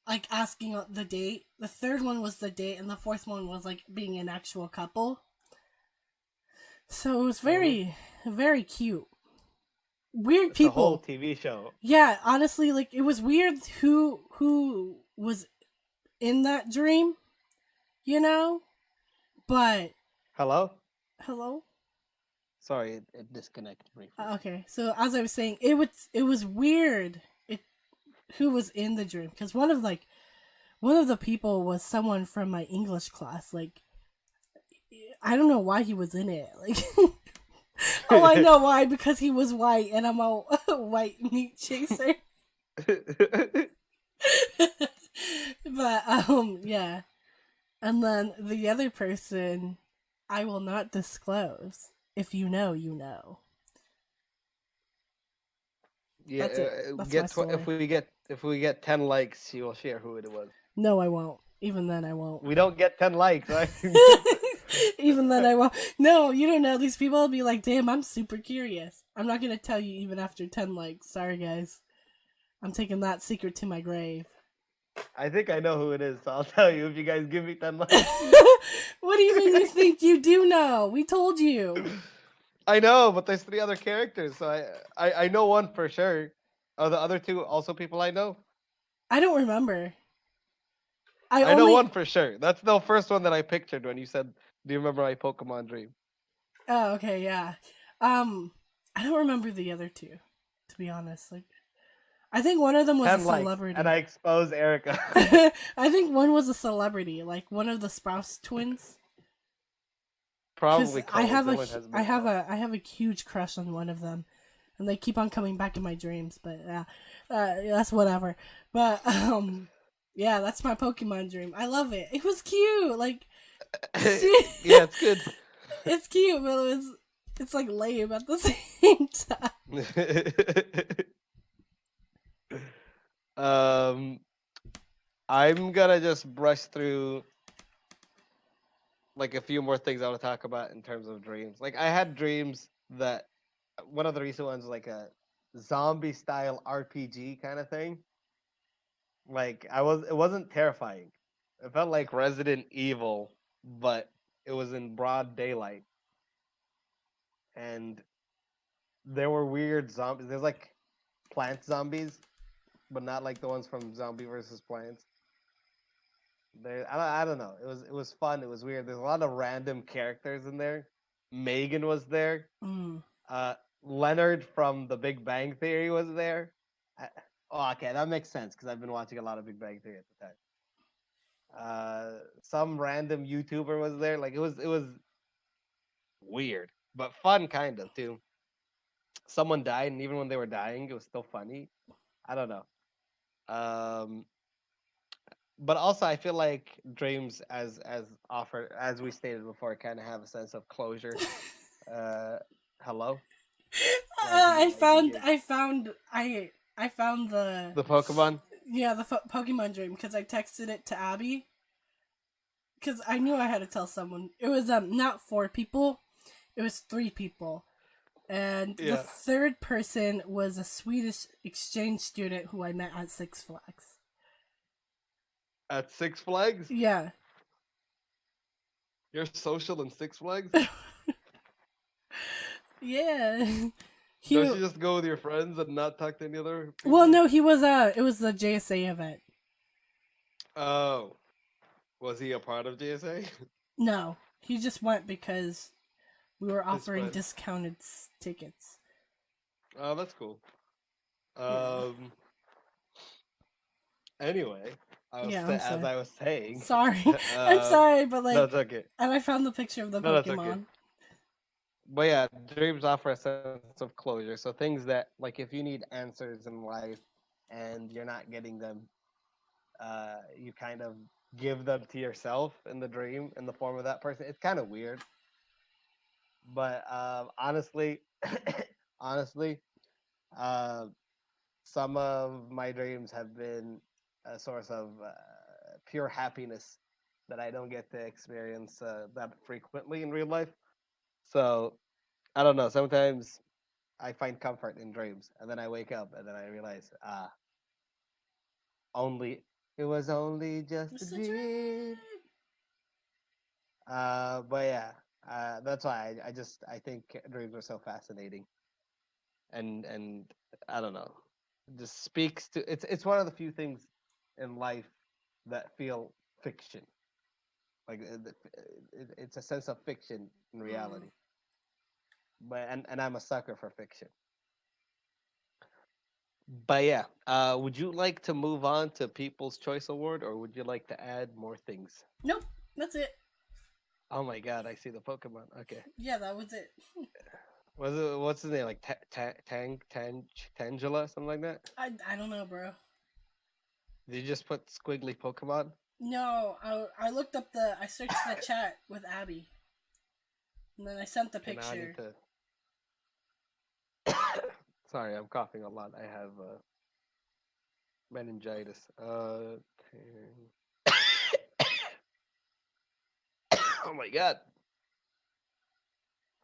B: like asking the date. The third one was the date, and the fourth one was like being an actual couple. So it was
C: Mhm.
B: very, very cute. Weird
C: It's a whole
B: people.
C: TV show.
B: Yeah, honestly, like it was weird who was in that dream, you know? But
C: Hello?
B: hello?
C: Sorry, it disconnected briefly.
B: Okay. So as I was saying, it was weird. It who was in the dream cuz one of the people was someone from my English class. Like I don't know why he was in it. Like oh, I know why because he was white and I'm a white meat chaser. But yeah. And then the other person, I will not disclose. If you know, you know.
C: Yeah,
B: That's it. That's my
C: get
B: story.
C: if we get 10 likes, you will share who it was.
B: No, I won't. Even then, I won't.
C: We don't get 10 likes. Right?
B: Even then, I won't. No, you don't know. These people will be like, damn, I'm super curious. I'm not going to tell you even after 10 likes. Sorry, guys. I'm taking that secret to my grave.
C: I think I know who it is, so I'll tell you if you guys give me 10 likes.
B: What do you mean you think you do know? We told you.
C: I know, but there's three other characters, so I know one for sure. Are the other two also people I know?
B: I don't remember. I
C: I know
B: only.
C: one for sure. That's the first one that I pictured when you said, "Do you remember my Pokemon dream?"
B: Oh, okay, yeah. Um, I don't remember the other two, to be honest. Like, I think one of them was a
C: 10 likes, and I
B: celebrity.
C: expose Erica.
B: I think one was a celebrity, like one of the Sprouse twins. Because
C: Probably Cole. Dylan has more help.
B: I have a huge crush on one of them, and they keep on coming back in my dreams. But that's whatever. But yeah, that's my Pokemon dream. I love it. It was cute. Like,
C: Yeah, it's good.
B: it's cute, but it's like lame at the same time.
C: um, I'm gonna just brush through like a few more things I want to talk about in terms of dreams. Like I had dreams that one of the recent ones was like a zombie style RPG kind of thing. Like it wasn't terrifying. It felt like Resident Evil, but it was in broad daylight. And there were weird zombies. There's like plant zombies, but not like the ones from Zombie versus Plants. I don't know. It was fun. It was weird. There's a lot of random characters in there. Megan was there.
B: Mm.
C: Uh, Leonard from The Big Bang Theory was there. I, oh, okay, that makes sense because I've been watching a lot of Big Bang Theory at the time. Some random YouTuber was there. Like it was weird, but fun kind of too. Someone died, and even when they were dying, it was still funny. I don't know. Um, but also, I feel like dreams, as offered, as we stated before, kind of have a sense of closure. Uh, hello,
B: I
C: why'd you
B: found
C: give
B: I found I found
C: the Pokemon?
B: yeah the Pokemon dream because I texted it to Abby because I knew I had to tell someone. It was not four people, it was three people, and the
C: Yeah,
B: third person was a Swedish exchange student who I met at Six Flags.
C: at Six Flags.
B: Yeah.
C: You're social in Six Flags.
B: Yeah. He
C: Don't you just go with your friends and not talk to any other
B: well
C: people?
B: no he was it was the JSA event.
C: Oh, was he a part of JSA?
B: No, he just went because we were
C: His
B: offering
C: friends.
B: discounted tickets.
C: Oh, that's cool.
B: Yeah.
C: Um. Anyway,
B: Yeah, I'm
C: as
B: sorry.
C: I was saying,
B: Sorry. I'm sorry, but
C: no,
B: like
C: it's okay.
B: and I found the picture of the
C: No, that's okay.
B: Pokemon.
C: But yeah, dreams offer a sense of closure. So things that, like, if you need answers in life and you're not getting them, you kind of give them to yourself in the dream in the form of that person. It's kind of weird, but honestly, honestly, uh, some of my dreams have been a source of pure happiness that I don't get to experience that frequently in real life. So I don't know. Sometimes I find comfort in dreams, and then I wake up and then I realize, only It was only just a
B: It's a
C: dream.
B: dream.
C: But yeah, that's why I think dreams are so fascinating, and I don't know, it just speaks to it's one of the few things in life that feel fiction. Like it's a sense of fiction in
B: Mm.
C: reality. But and I'm a sucker for fiction. But yeah, would you like to move on to People's Choice Award, or would you like to add more things?
B: Nope, that's it.
C: Oh my God, I see the Pokemon. Okay,
B: Yeah, that was it.
C: was it what's his name? Like Tangela, something like that.
B: I don't know, bro.
C: Did you just put squiggly Pokemon?
B: No, I looked up I searched the chat with Abby, and then I sent the
C: Okay, now I need
B: picture.
C: to. Sorry, I'm coughing a lot. I have meningitis. Oh my God.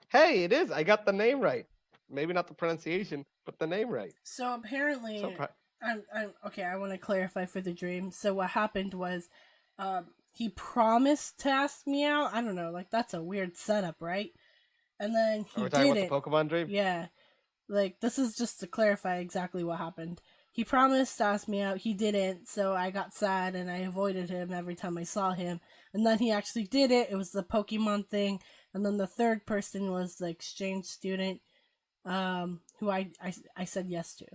C: Hey, it is. I got the name right. Maybe not the pronunciation, but the name right.
B: So
C: So
B: apparently, I'm okay. I want to clarify for the dream. So what happened was, he promised to ask me out. I don't know, like that's a weird setup, right? And then
C: are
B: he
C: we talking about the
B: didn't.
C: Pokemon dream?
B: Yeah, like this is just to clarify exactly what happened. He promised to ask me out. He didn't, so I got sad and I avoided him every time I saw him. And then he actually did it. It was the Pokemon thing. And then the third person was the exchange student, who I said yes to.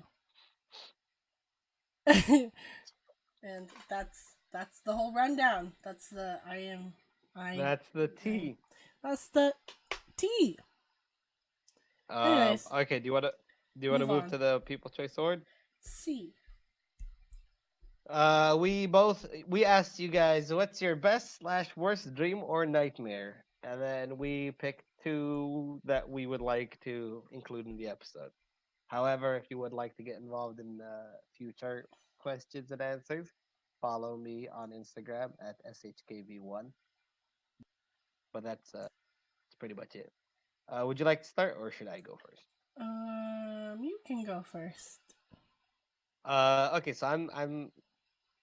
B: And that's the whole rundown. That's the I
C: That's the
B: I
C: T.
B: that's the T. Anyways,
C: Okay. Do you want to
B: move
C: move
B: on.
C: to the People's Choice Award?
B: C.
C: We asked you guys what's your best slash worst dream or nightmare, and then we picked two that we would like to include in the episode. However, if you would like to get involved in future questions and answers, follow me on Instagram at shkv1. But that's pretty much it. Would you like to start, or should I go first?
B: You can go first.
C: Okay, so I'm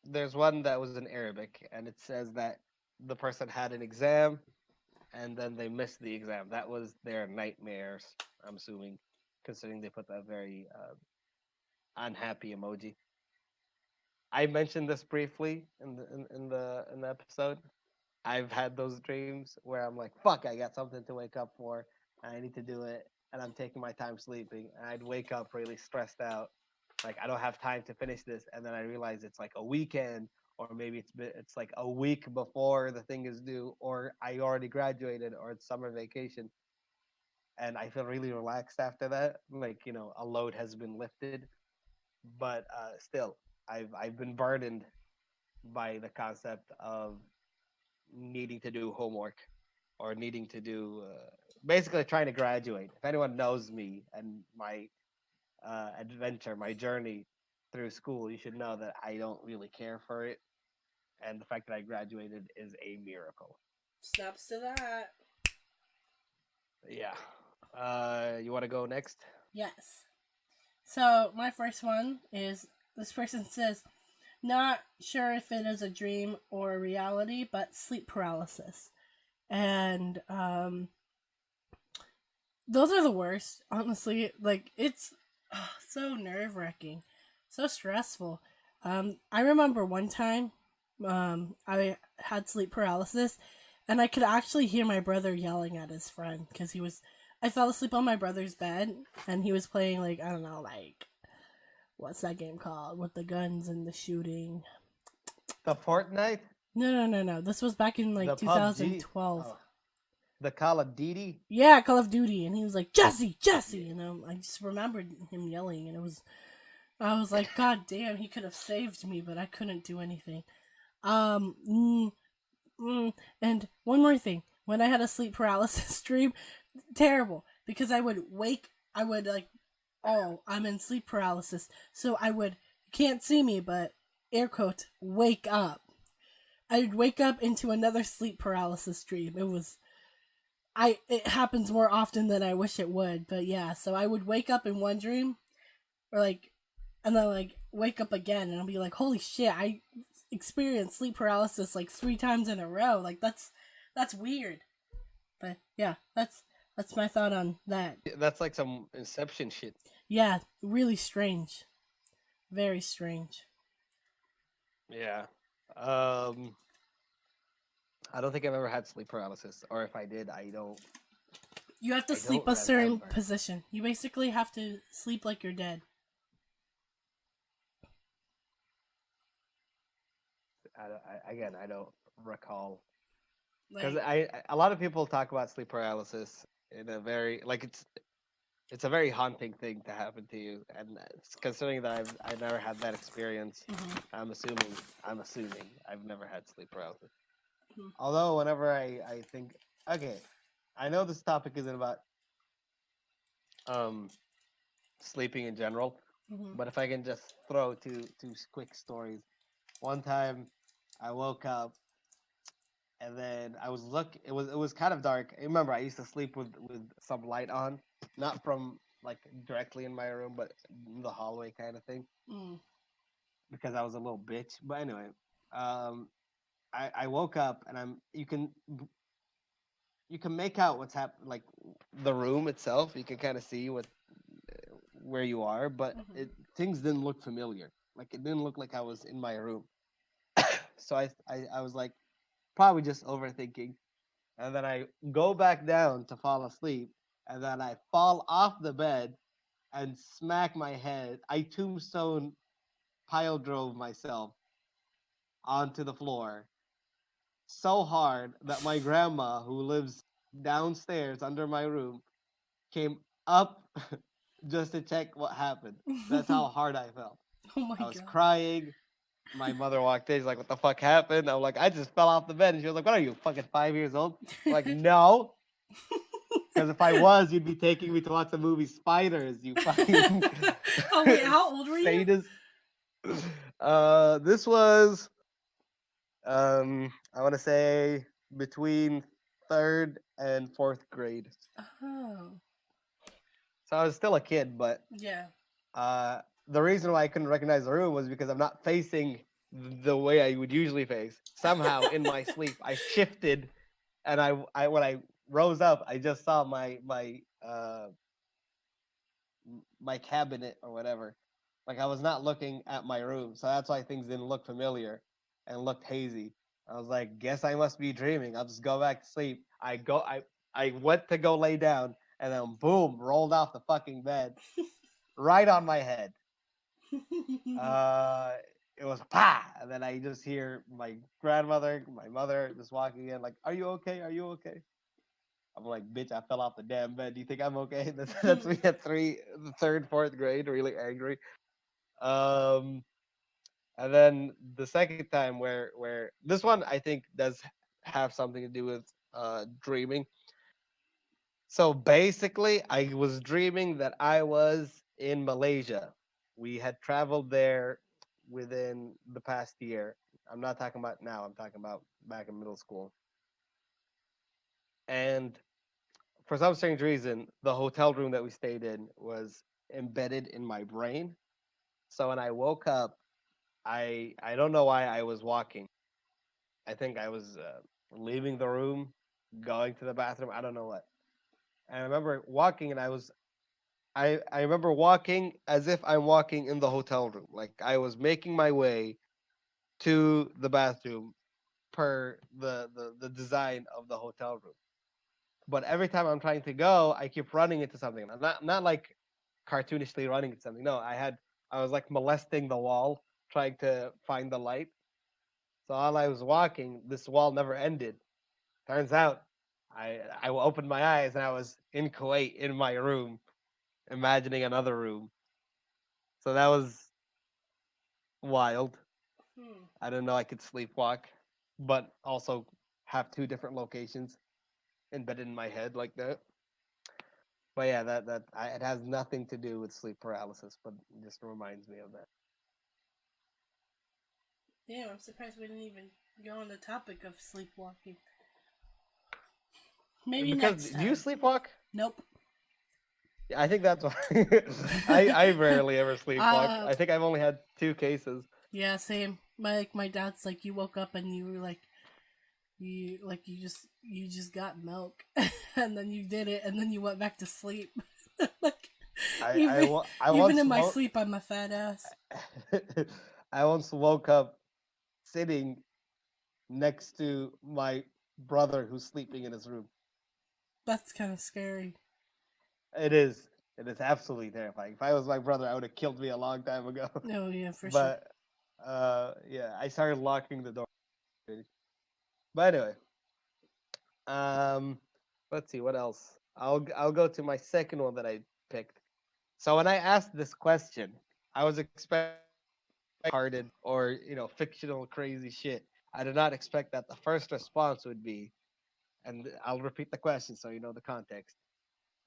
C: there's one that was in Arabic, and it says that the person had an exam, and then they missed the exam. That was their nightmares. I'm assuming, considering they put that very unhappy emoji. I mentioned this briefly in the episode. I've had those dreams where I'm like, "Fuck, I got something to wake up for, and I need to do it," and I'm taking my time sleeping, and I'd wake up really stressed out, like I don't have time to finish this, and then I realize it's like a weekend, or maybe it's like a week before the thing is due, or I already graduated, or it's summer vacation, and I feel really relaxed after that, like a load has been lifted, but still, I've been burdened by the concept of needing to do homework or needing to do basically trying to graduate. If anyone knows me and my adventure, my journey through school, you should know that I don't really care for it. And the fact that I graduated is a miracle.
B: Snaps to that.
C: Yeah. You want to go next?
B: Yes. So my first one is this person says, not sure if it is a dream or a reality, but sleep paralysis. And those are the worst, honestly. Like it's so nerve-wracking, so stressful. I remember one time I had sleep paralysis and I could actually hear my brother yelling at his friend because I fell asleep on my brother's bed and he was playing, like, I don't know, like, what's that game called with the guns and the shooting?
C: The Fortnite,
B: No. This was back in like
C: the PUBG,
B: 2012.
C: oh, the Call of Duty.
B: Yeah, Call of Duty, and he was like, Jesse, and I just remembered him yelling, and I was like, God damn, he could have saved me, but I couldn't do anything. Um, mm, and one more thing, when I had a sleep paralysis dream, terrible, because I would like, oh, I'm in sleep paralysis, so you can't see me, but air quote, wake up. I'd wake up into another sleep paralysis dream. It happens more often than I wish it would, but yeah, so I would wake up in one dream, or like, and then like wake up again, and I'll be like, holy shit, I experienced sleep paralysis like 3 times in a row. Like that's weird. But yeah, that's my thought on that.
C: That's like some Inception shit.
B: Yeah, really strange. Very strange.
C: Yeah. I don't think I've ever had sleep paralysis, or if I did,
B: You have to
C: I
B: sleep
C: don't
B: a certain
C: remember.
B: position. You basically have to sleep like you're dead.
C: Again, I don't recall because
B: Like,
C: a lot of people talk about sleep paralysis in a very like it's a very haunting thing to happen to you, and considering that I never had that experience,
B: mhm,
C: I'm assuming I've never had sleep paralysis.
B: mhm,
C: Although whenever I think, okay, I know this topic isn't about um sleeping in general,
B: mhm,
C: but if I can just throw two quick stories. One time, I woke up and then I was it was kind of dark. I remember I used to sleep with some light on, not from like directly in my room, but in the hallway kind of thing,
B: mm,
C: because I was a little bitch. But anyway, um, I woke up and you can make out what's happening, like the room itself. You can kind of see where you are, but
B: mhm.
C: things didn't look familiar. Like it didn't look like I was in my room. So I was like probably just overthinking, and then I go back down to fall asleep, and then I fall off the bed and smack my head. I tombstone pile drove myself onto the floor so hard that my grandma, who lives downstairs under my room, came up just to check what happened. That's how hard I felt.
B: Oh my
C: I was
B: god.
C: crying. My mother walked in. She's like, "What the fuck happened?" I'm like, "I just fell off the bed." And she was like, "What are you, fucking 5 years old?" I'm like, "No, because if I was, you'd be taking me to watch the movie Spiders. You fucking
B: Oh wait, how old were you?
C: sadist." This was I want to say between third and fourth grade.
B: Oh,
C: So I was still a kid, but
B: yeah.
C: the reason why I couldn't recognize the room was because I'm not facing the way I would usually face. Somehow in my sleep, I shifted, and I when I rose up, I just saw my cabinet or whatever. Like I was not looking at my room, so that's why things didn't look familiar and looked hazy. I was like, guess I must be dreaming. I'll just go back to sleep. I went to go lay down, and then boom, rolled off the fucking bed right on my head. Uh, it was pa, and then I just hear my grandmother, my mother, just walking in, like, "Are you okay? Are you okay?" I'm like, "Bitch, I fell off the damn bed. Do you think I'm okay?" That's me at the third, fourth grade, really angry. Um, and then the second time, where this one I think does have something to do with dreaming. So basically, I was dreaming that I was in Malaysia. We had traveled there within the past year. I'm not talking about now, I'm talking about back in middle school. And for some strange reason, the hotel room that we stayed in was embedded in my brain. So when I woke up, I don't know why I was walking. I think I was leaving the room, going to the bathroom. I don't know what. And I remember walking, and I remember walking as if I'm walking in the hotel room. Like I was making my way to the bathroom per the design of the hotel room. But every time I'm trying to go, I keep running into something. Not like cartoonishly running into something. No, I was like molesting the wall, trying to find the light. So while I was walking, this wall never ended. Turns out I opened my eyes and I was in Kuwait in my room, imagining another room. So that was wild.
B: Hmm.
C: I didn't know I could sleepwalk, but also have two different locations embedded in my head like that. But yeah, it has nothing to do with sleep paralysis, but it just reminds me of that.
B: Damn, I'm surprised we didn't even go on the topic of sleepwalking. Maybe
C: Because
B: next
C: do you
B: time.
C: sleepwalk?
B: Nope.
C: Yeah, I think that's why I rarely ever sleepwalk.
B: Uh,
C: I think I've only had two cases.
B: yeah, same. my dad's like, you woke up and you were like, you just got milk, and then you did it, and then you went back to sleep. Like, even
C: I
B: even
C: once
B: in my
C: woke
B: sleep, I'm a fat ass.
C: I once woke up sitting next to my brother who's sleeping in his room.
B: That's kind of scary.
C: It is. It is absolutely terrifying. If I was my brother, I would have killed me a long time ago.
B: Oh yeah, for sure.
C: But yeah, I started locking the door. But anyway, um, let's see what else. I'll go to my second one that I picked. So when I asked this question, I was expecting hearted or fictional crazy shit. I did not expect that the first response would be, and I'll repeat the question so you know the context.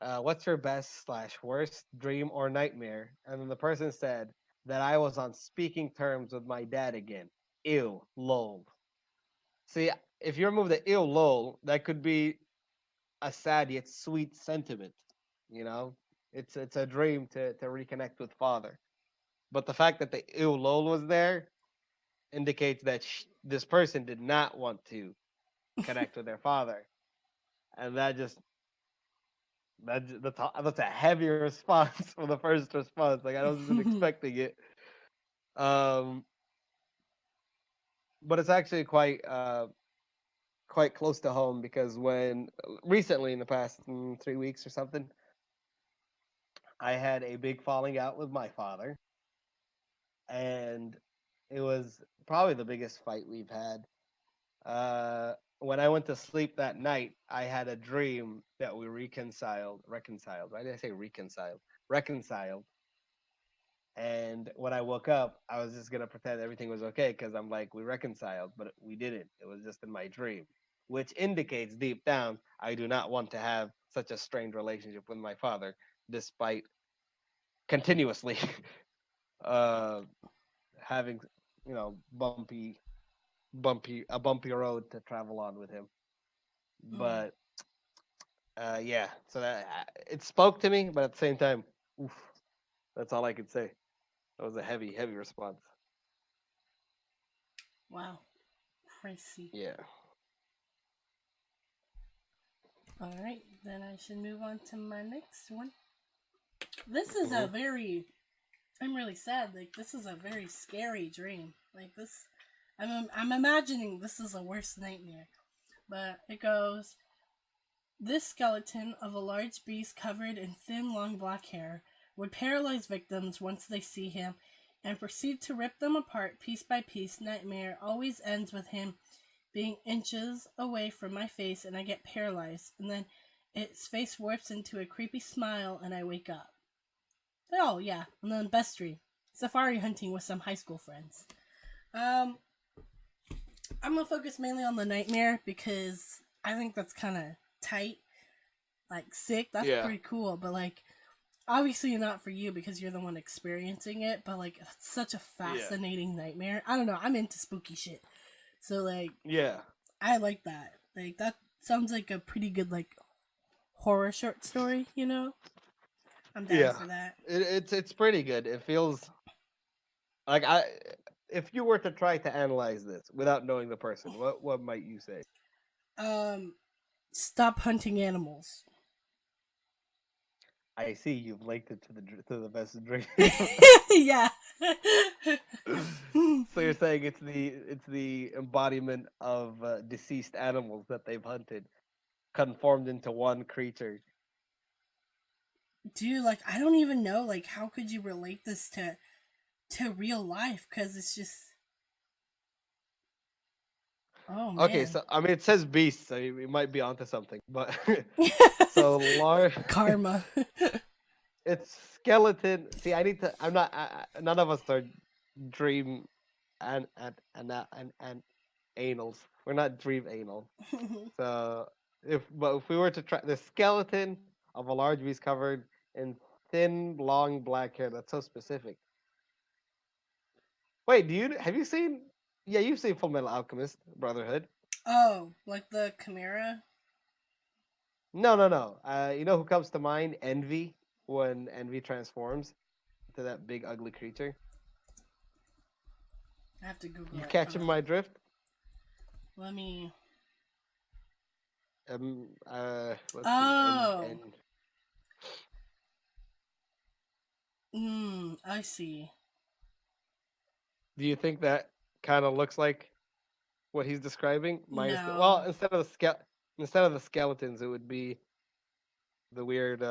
C: What's your best slash worst dream or nightmare? And then the person said that I was on speaking terms with my dad again. Ew, lol. See, if you remove the ew, lol, that could be a sad yet sweet sentiment. You know, it's a dream to reconnect with father. But the fact that the ew, lol was there indicates that this person did not want to connect with their father, and that's a heavy response for the first response. Like I wasn't expecting it. Um, but it's actually quite close to home because when recently in the past 3 weeks or something, I had a big falling out with my father, and it was probably the biggest fight we've had. When I went to sleep that night, I had a dream that we reconciled. Reconciled. Why did I say reconciled? Reconciled. And when I woke up, I was just gonna pretend everything was okay because I'm like, we reconciled, but we didn't. It was just in my dream, which indicates deep down I do not want to have such a strained relationship with my father, despite continuously uh, having, bumpy road to travel on with him.
B: Mm,
C: But yeah, so that it spoke to me, but at the same time, oof, that's all I could say. That was a heavy response.
B: wow, crazy.
C: Yeah.
B: All right, then I should move on to my next one. This is a
C: Hmm.
B: very. I'm really sad. Like, this is a very scary dream. Like this, I'm imagining this is a worse nightmare. But it goes. This skeleton of a large beast covered in thin, long black hair would paralyze victims once they see him and proceed to rip them apart piece by piece. Nightmare always ends with him being inches away from my face and I get paralyzed. And then its face warps into a creepy smile and I wake up. Oh, yeah. And then best dream. Safari hunting with some high school friends. Um, I'm gonna focus mainly on the nightmare because I think that's kind of tight. Like sick, that's
C: Yeah.
B: pretty cool. But like, obviously not for you because you're the one experiencing it. But like, it's such a
C: Yeah.
B: fascinating nightmare. I don't know. I'm into spooky shit, so like,
C: Yeah.
B: I like that. Like that sounds like a pretty good like horror short story. I'm down
C: Yeah.
B: for that.
C: It's pretty good. It feels like if you were to try to analyze this without knowing the person, what might you say?
B: Um, stop hunting animals.
C: I see you've linked it to the best dream.
B: Yeah.
C: So you're saying it's the embodiment of deceased animals that they've hunted, conformed into one creature.
B: Dude, like I don't even know like how could you relate this to real life cuz it's just oh
C: Okay,
B: man.
C: so I mean it says beast, so you might be onto something. But so large,
B: Karma.
C: it's skeleton. See, I need to. I'm not. None of us are dream and anals. We're not dream anal. So if we were to try the skeleton of a large beast covered in thin, long black hair, that's so specific. Wait, have you seen? Yeah, you've seen Full Metal Alchemist Brotherhood.
B: Oh, like the chimera?
C: No, no, no. You know who comes to mind? Envy, when Envy transforms into that big ugly creature.
B: I have to Google
C: You
B: it.
C: catching my drift?
B: Let me.
C: Let's see.
B: Oh.
C: And
B: I see.
C: do you think that kind of looks like what he's describing? Minus
B: No.
C: instead of the skeletons, it would be the weird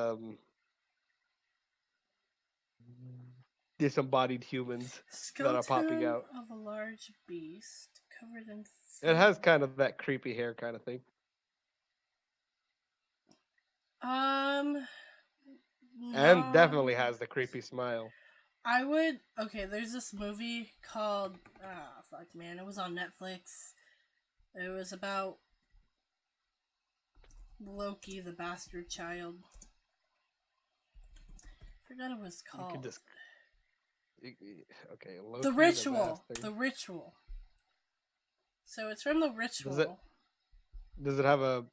C: disembodied humans that are popping
B: Skeleton
C: out.
B: of a large beast covered in
C: It
B: fur.
C: has kind of that creepy hair kind of thing, and definitely
B: No.
C: has the creepy smile.
B: I would. Okay, there's this movie called. Ah, fuck, man. It was on Netflix. It was about Loki, the bastard child. Forgot it was
C: You could
B: called.
C: just okay, Loki
B: The
C: the
B: Ritual.
C: bastard.
B: The Ritual. So it's from The Ritual.
C: Does it have a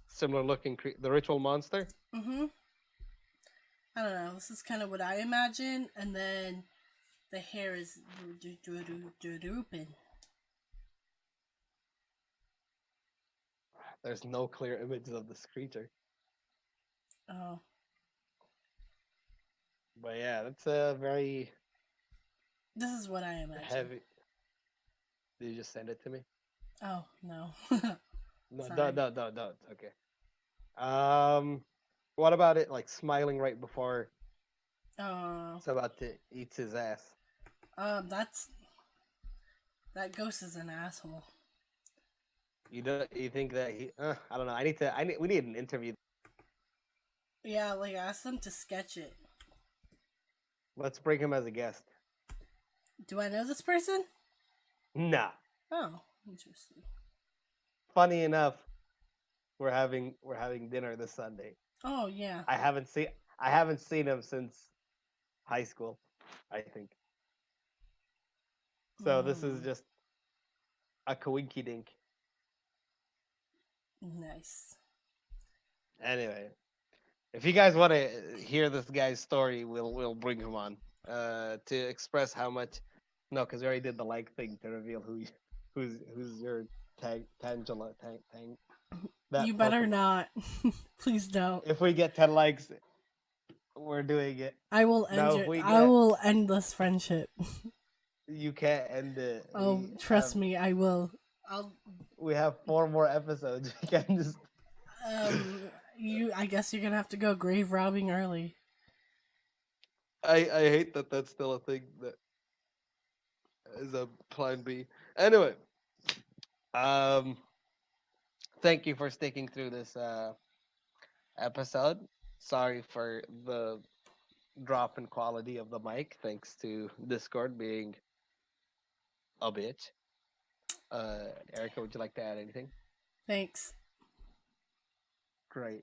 C: similar looking the ritual monster?
B: Mm-hmm. I don't know. This is kind of what I imagine, and then the hair is drooping.
C: There's no clear images of this creature.
B: Oh.
C: But yeah, that's a very
B: This is what I imagine.
C: heavy. Did you just send it to me?
B: Oh no.
C: No,
B: Sorry.
C: no. It's okay. What about it like smiling right before
B: Oh.
C: it's about to eat his ass?
B: That's that ghost is an asshole.
C: You think that he? I don't know. We need an interview.
B: Yeah, like ask them to sketch it.
C: Let's bring him as a guest.
B: Do I know this person?
C: Nah.
B: Oh, interesting.
C: Funny enough, we're having dinner this Sunday.
B: Oh yeah.
C: I haven't seen him since high school, I think. So this is just a coinky dink.
B: Nice.
C: Anyway, if you guys want to hear this guy's story, we'll bring him on to express how much. No, because we already did the like thing to reveal who's your Tangela tang. That
B: You better
C: Pokemon.
B: not. Please don't.
C: If we get 10 likes, we're doing it.
B: I will end
C: No, if we
B: I
C: get
B: will end this friendship.
C: you can't end it.
B: Oh, trust me, I will. I'll
C: We have 4 more episodes. We can just
B: I guess you're gonna have to go grave robbing early.
C: I hate that that's still a thing that is a plan B. Anyway, um, thank you for sticking through this episode. Sorry for the drop in quality of the mic, thanks to Discord being a bitch. Erica, would you like to add anything?
B: Thanks.
C: Great.